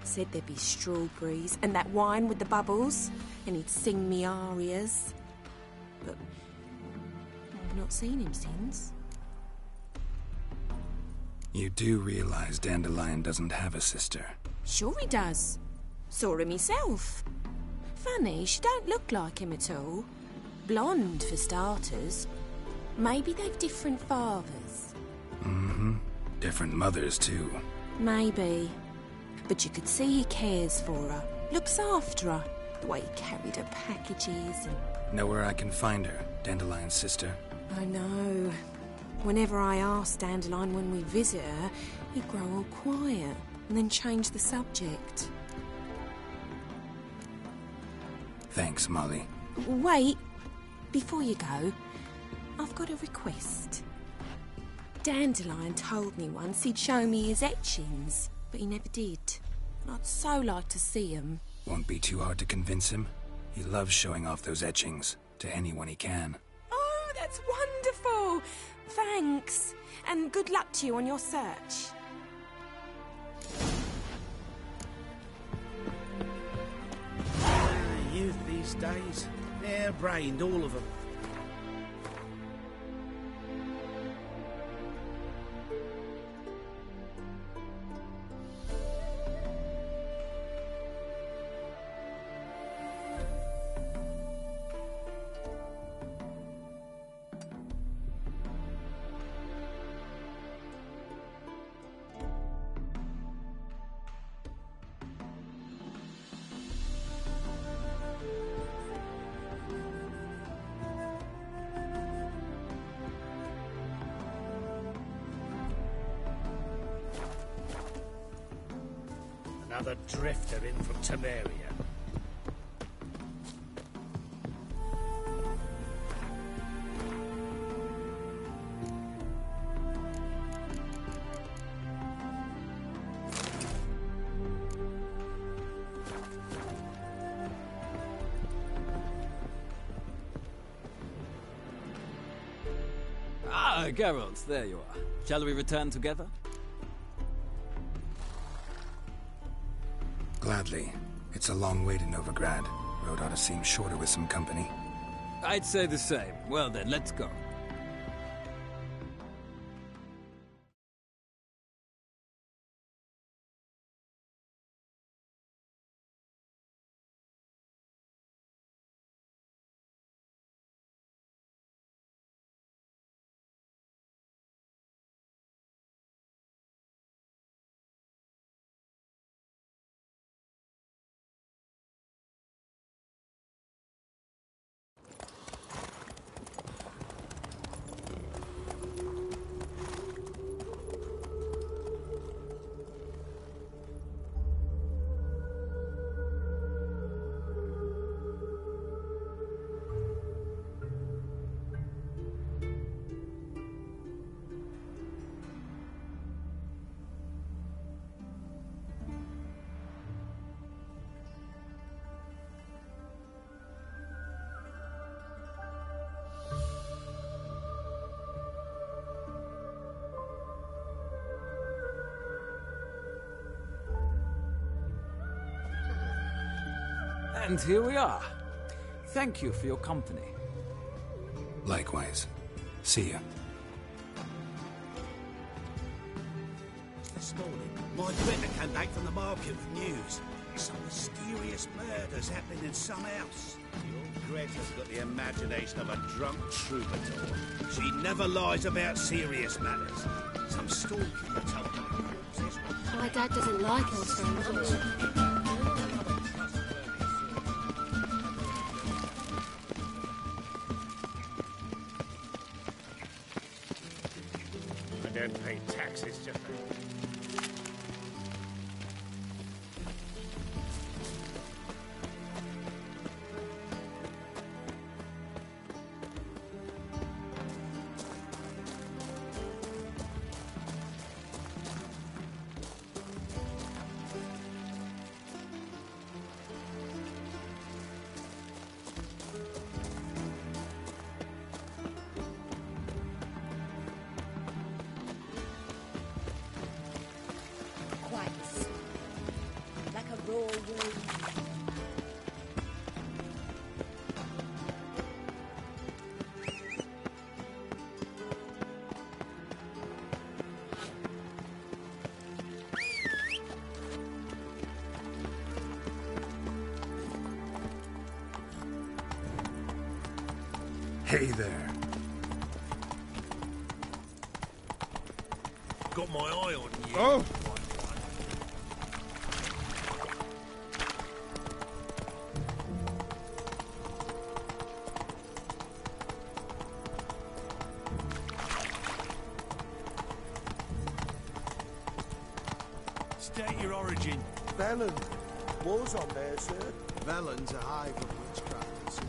Said there'd be strawberries and that wine with the bubbles, and he'd sing me arias. But I've not seen him since. You do realize Dandelion doesn't have a sister? Sure he does. Saw him himself. Funny, she don't look like him at all. Blonde, for starters. Maybe they've different fathers. Mm-hmm. Different mothers, too. Maybe. But you could see he cares for her. Looks after her. The way he carried her packages and... Know where I can find her, Dandelion's sister? I know. Whenever I ask Dandelion when we visit her, he'd grow all quiet and then change the subject. Thanks, Molly. Wait. Before you go, I've got a request. Dandelion told me once he'd show me his etchings, but he never did. And I'd so like to see them. Won't be too hard to convince him. He loves showing off those etchings to anyone he can. Oh, that's wonderful! Thanks. And good luck to you on your search. Youth these days, hair-brained, all of them. Another drifter in from Temeria. Ah, Geralt, there you are. Shall we return together? Gladly. It's a long way to Novigrad. Road ought to seem shorter with some company. I'd say the same. Well then, let's go. And here we are. Thank you for your company. Likewise. See ya. This morning, my Greta came back from the market with news. Some mysterious murders happening in some house. Your Greta's got the imagination of a drunk troubadour. She never lies about serious matters. Some storekeeper told me. My dad doesn't like us very much. I don't pay taxes, just Hey there. Got my eye on you. Oh! State your origin. Velen. War's on there, sir. Velen's a hive of witchcrafters.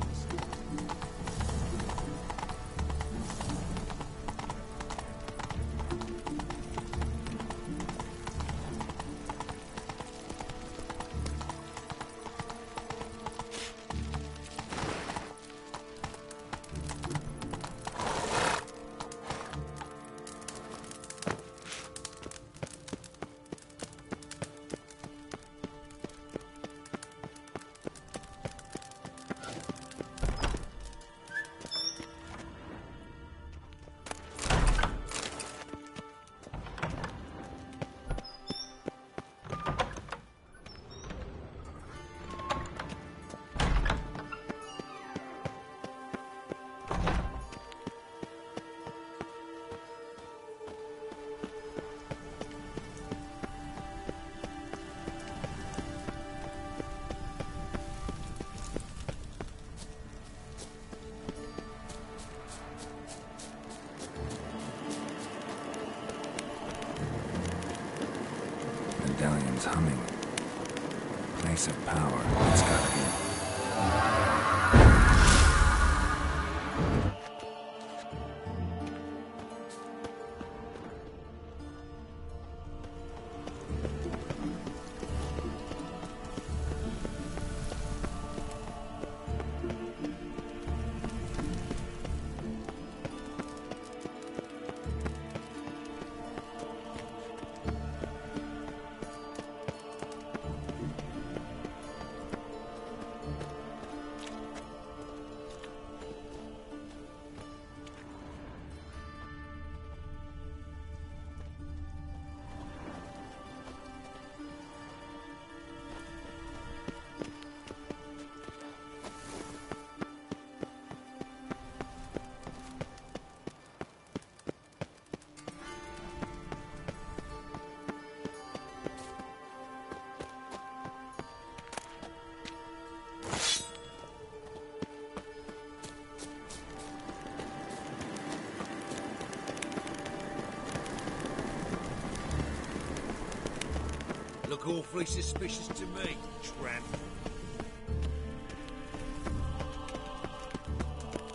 Medallion's humming. Place of power. It's gotta be. look awfully suspicious to me, tramp.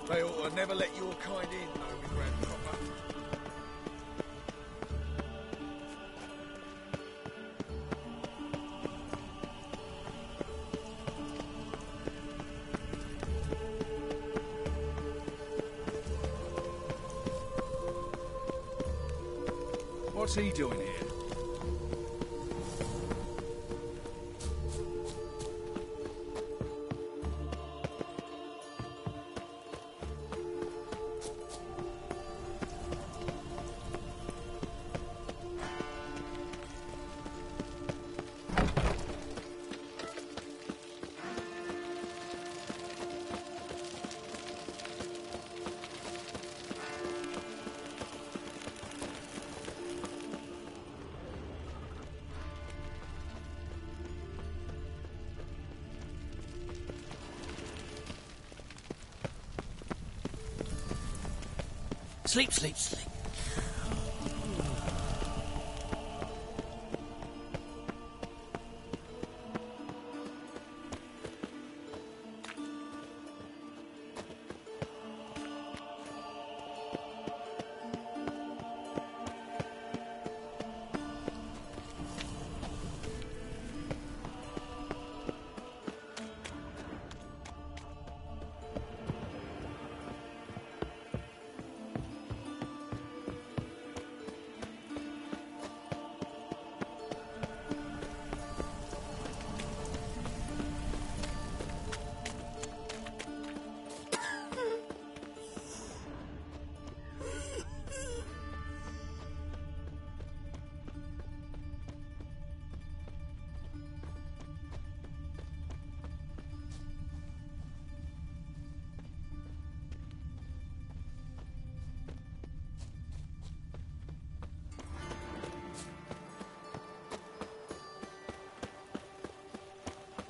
They ought to never let your kind in, Noble Grandcopper. What's he doing here? Sleep, sleep, sleep.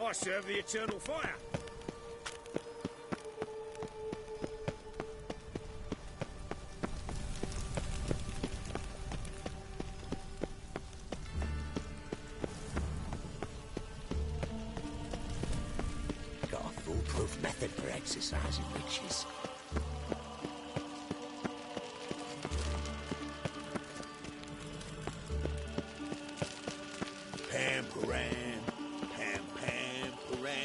I serve the eternal fire. Got a foolproof method for exercising witches. Pam param, pam pam param.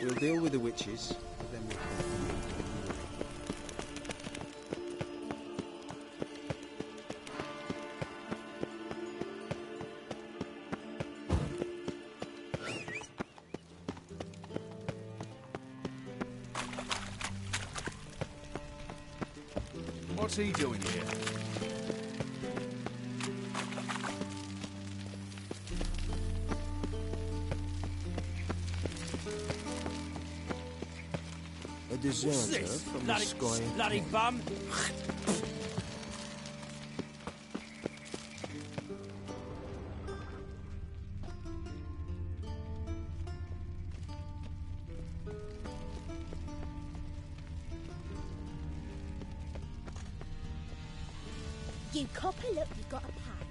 We'll deal with the witches, but then we'll What's he doing here? A deserter from the sky. Bloody bum! You copper, look, you've got a pack.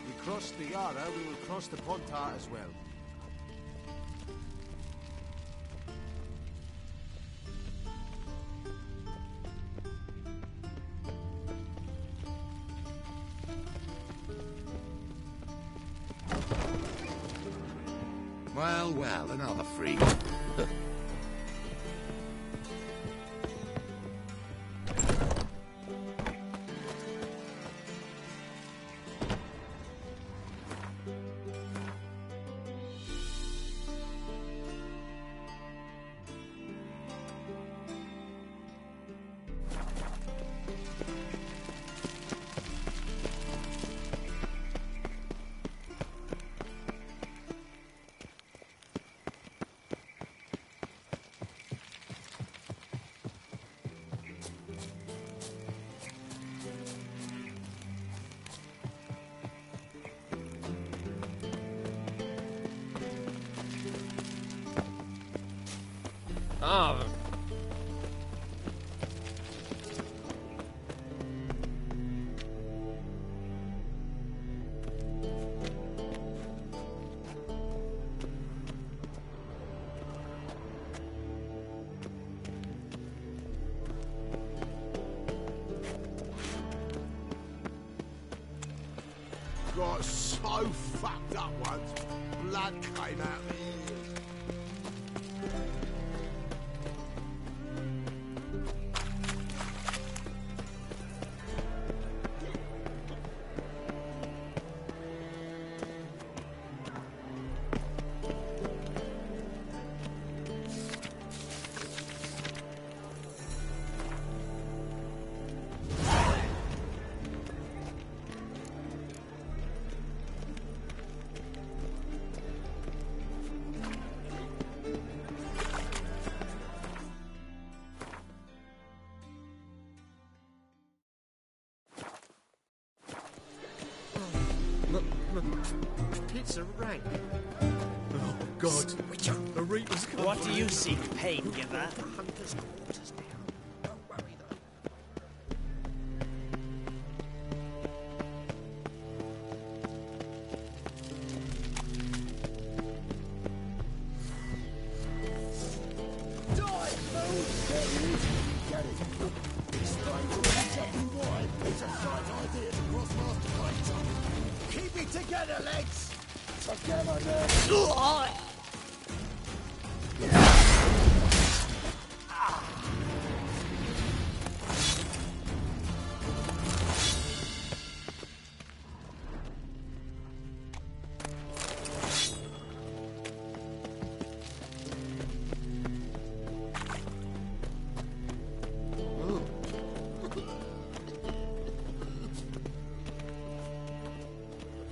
We crossed the Yara, we will cross the Pontar as well. Well, well, another freak. Oh. Got so fucked up once, blood came out of me ears. It's a rank. Oh, God. Witcher. The Reaper's come. What do you seek, pain giver? The hunter's quarters now. Don't worry though. Die, fool! Get it! It's time to reach up and wide. It's a shite idea to cross master fights. Keep it together, lads! Together, then!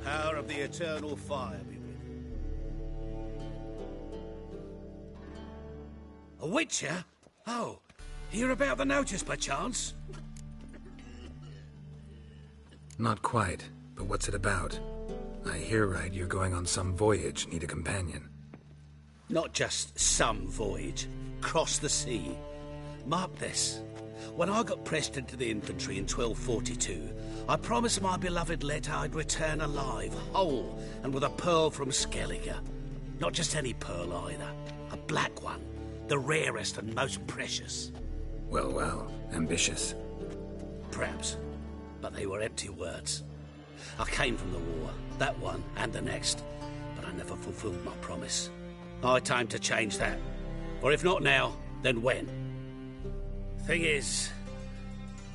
Power of the eternal fire be with you. A Witcher? Oh, hear about the notice, perchance? Not quite, but what's it about? I hear right you're going on some voyage, need a companion. Not just some voyage. Cross the sea. Mark this. When I got pressed into the infantry in 1242, I promised my beloved Let I'd return alive, whole, and with a pearl from Skellige. Not just any pearl either. A black one. The rarest and most precious. Well, well, ambitious. Perhaps. But they were empty words. I came from the war, that one and the next, but I never fulfilled my promise. High time to change that. For if not now, then when? Thing is,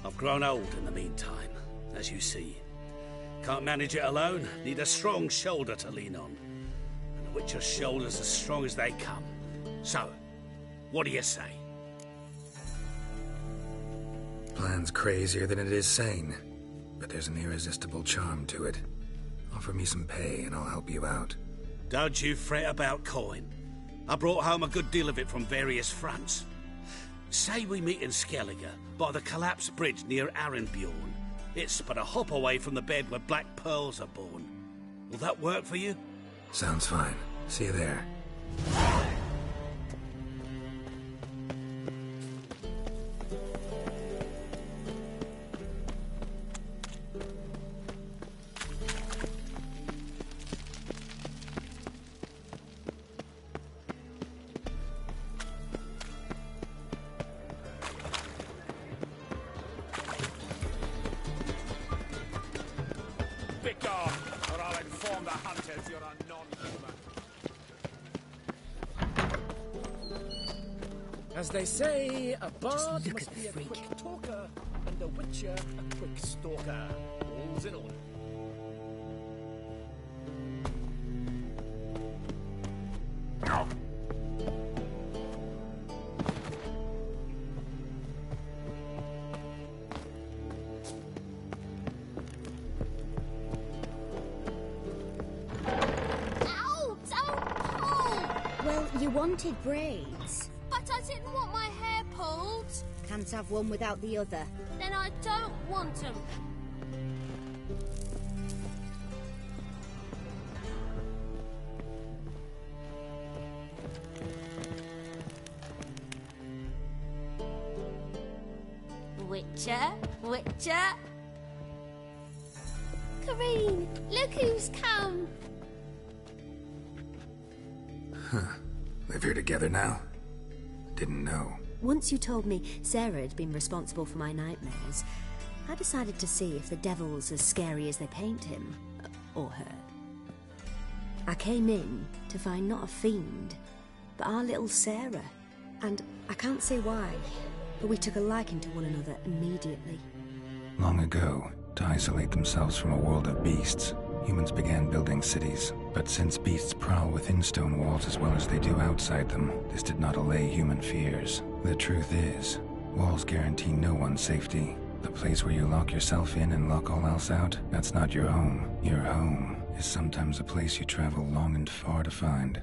I've grown old in the meantime, as you see. Can't manage it alone, need a strong shoulder to lean on. And a Witcher's shoulder's as strong as they come. So, what do you say? Plan's crazier than it is sane, but there's an irresistible charm to it. Offer me some pay and I'll help you out. Don't you fret about coin. I brought home a good deal of it from various fronts. Say we meet in Skellige, by the collapsed bridge near Arenbjorn. It's but a hop away from the bed where black pearls are born. Will that work for you? Sounds fine. See you there. Or I'll inform the hunters you're a non-human. As they say, a bard must be a quick talker, and a witcher a quick stalker. All's in order. You wanted braids. But I didn't want my hair pulled. Can't have one without the other. Then I don't want them. Witcher? Witcher? Kareen, look who's come. Huh. Live here together now? Didn't know. Once you told me Sarah had been responsible for my nightmares, I decided to see if the devil's as scary as they paint him. Or her. I came in to find not a fiend, but our little Sarah. And I can't say why, but we took a liking to one another immediately. Long ago, to isolate themselves from a world of beasts, humans began building cities. But since beasts prowl within stone walls as well as they do outside them, this did not allay human fears. The truth is, walls guarantee no one's safety. The place where you lock yourself in and lock all else out, that's not your home. Your home is sometimes a place you travel long and far to find.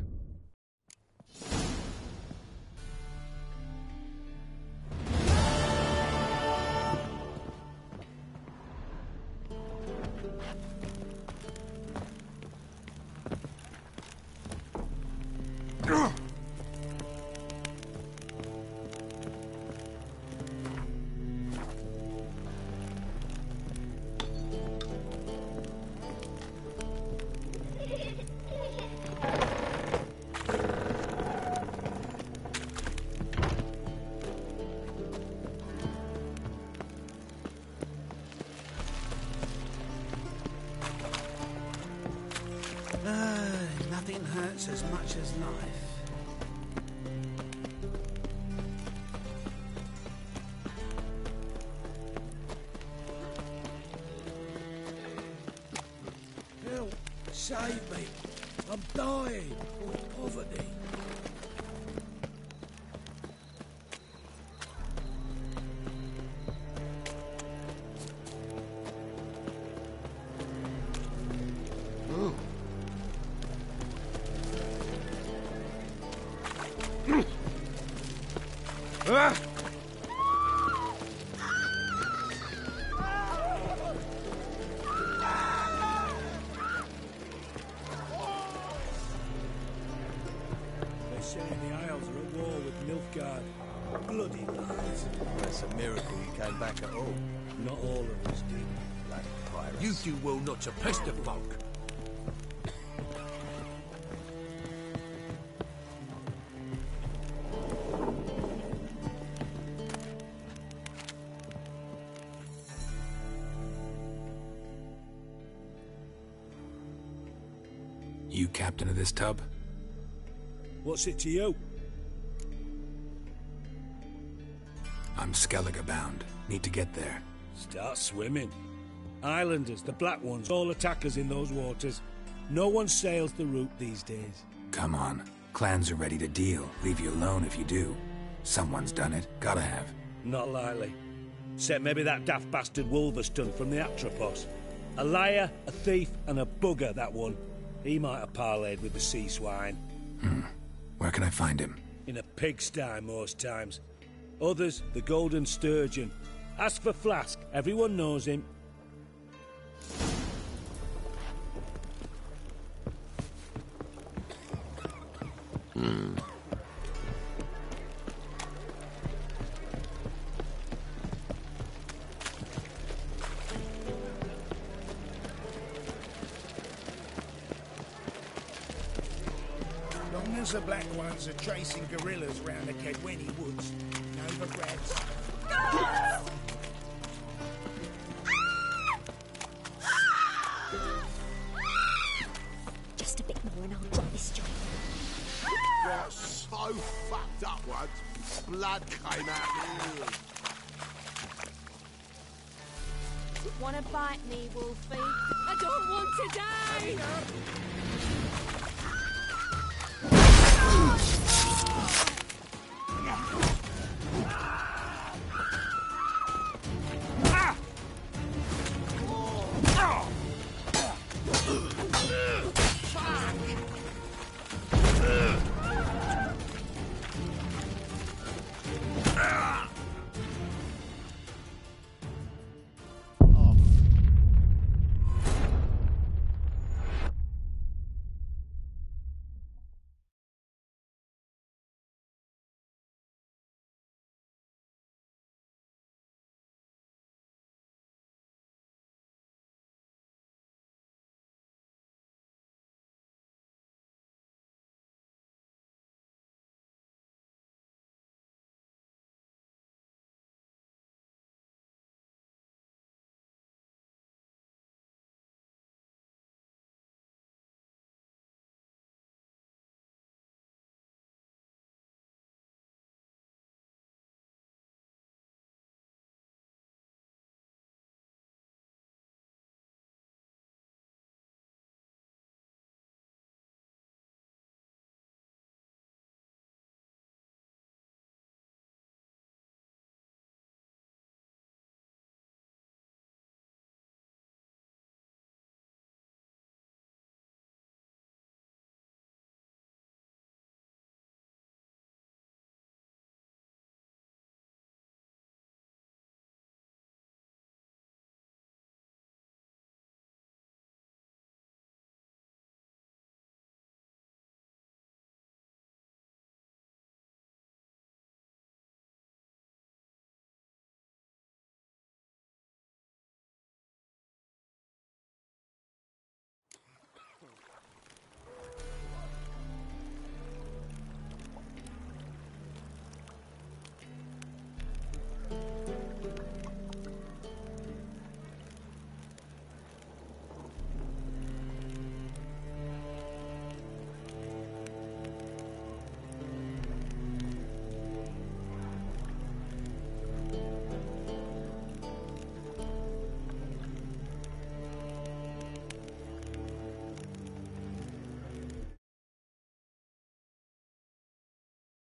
Nothing hurts as much as life. Help! Save me! I'm dying of poverty. They say the Isles are at war with Nilfgaard. Bloody lies. It's a miracle you came back at all. Not all of us did. Bloody pirates. You do well not to pester folk. You captain of this tub? What's it to you? I'm Skellige bound. Need to get there. Start swimming. Islanders, the black ones, all attackers in those waters. No one sails the route these days. Come on. Clans are ready to deal. Leave you alone if you do. Someone's done it. Gotta have. Not likely. Except maybe that daft bastard Wolverston from the Atropos. A liar, a thief, and a bugger, that one. He might have parlayed with the sea swine. Where can I find him? In a pigsty most times. Others, the Golden Sturgeon. Ask for Flask. Everyone knows him. Long as the black ones are tracing guerrillas round the Kedweni woods, no regrets. Just a bit more and I'll drop this joint. Got so fucked up once, blood came out of me. Wanna bite me, Wolfie? I don't want to die!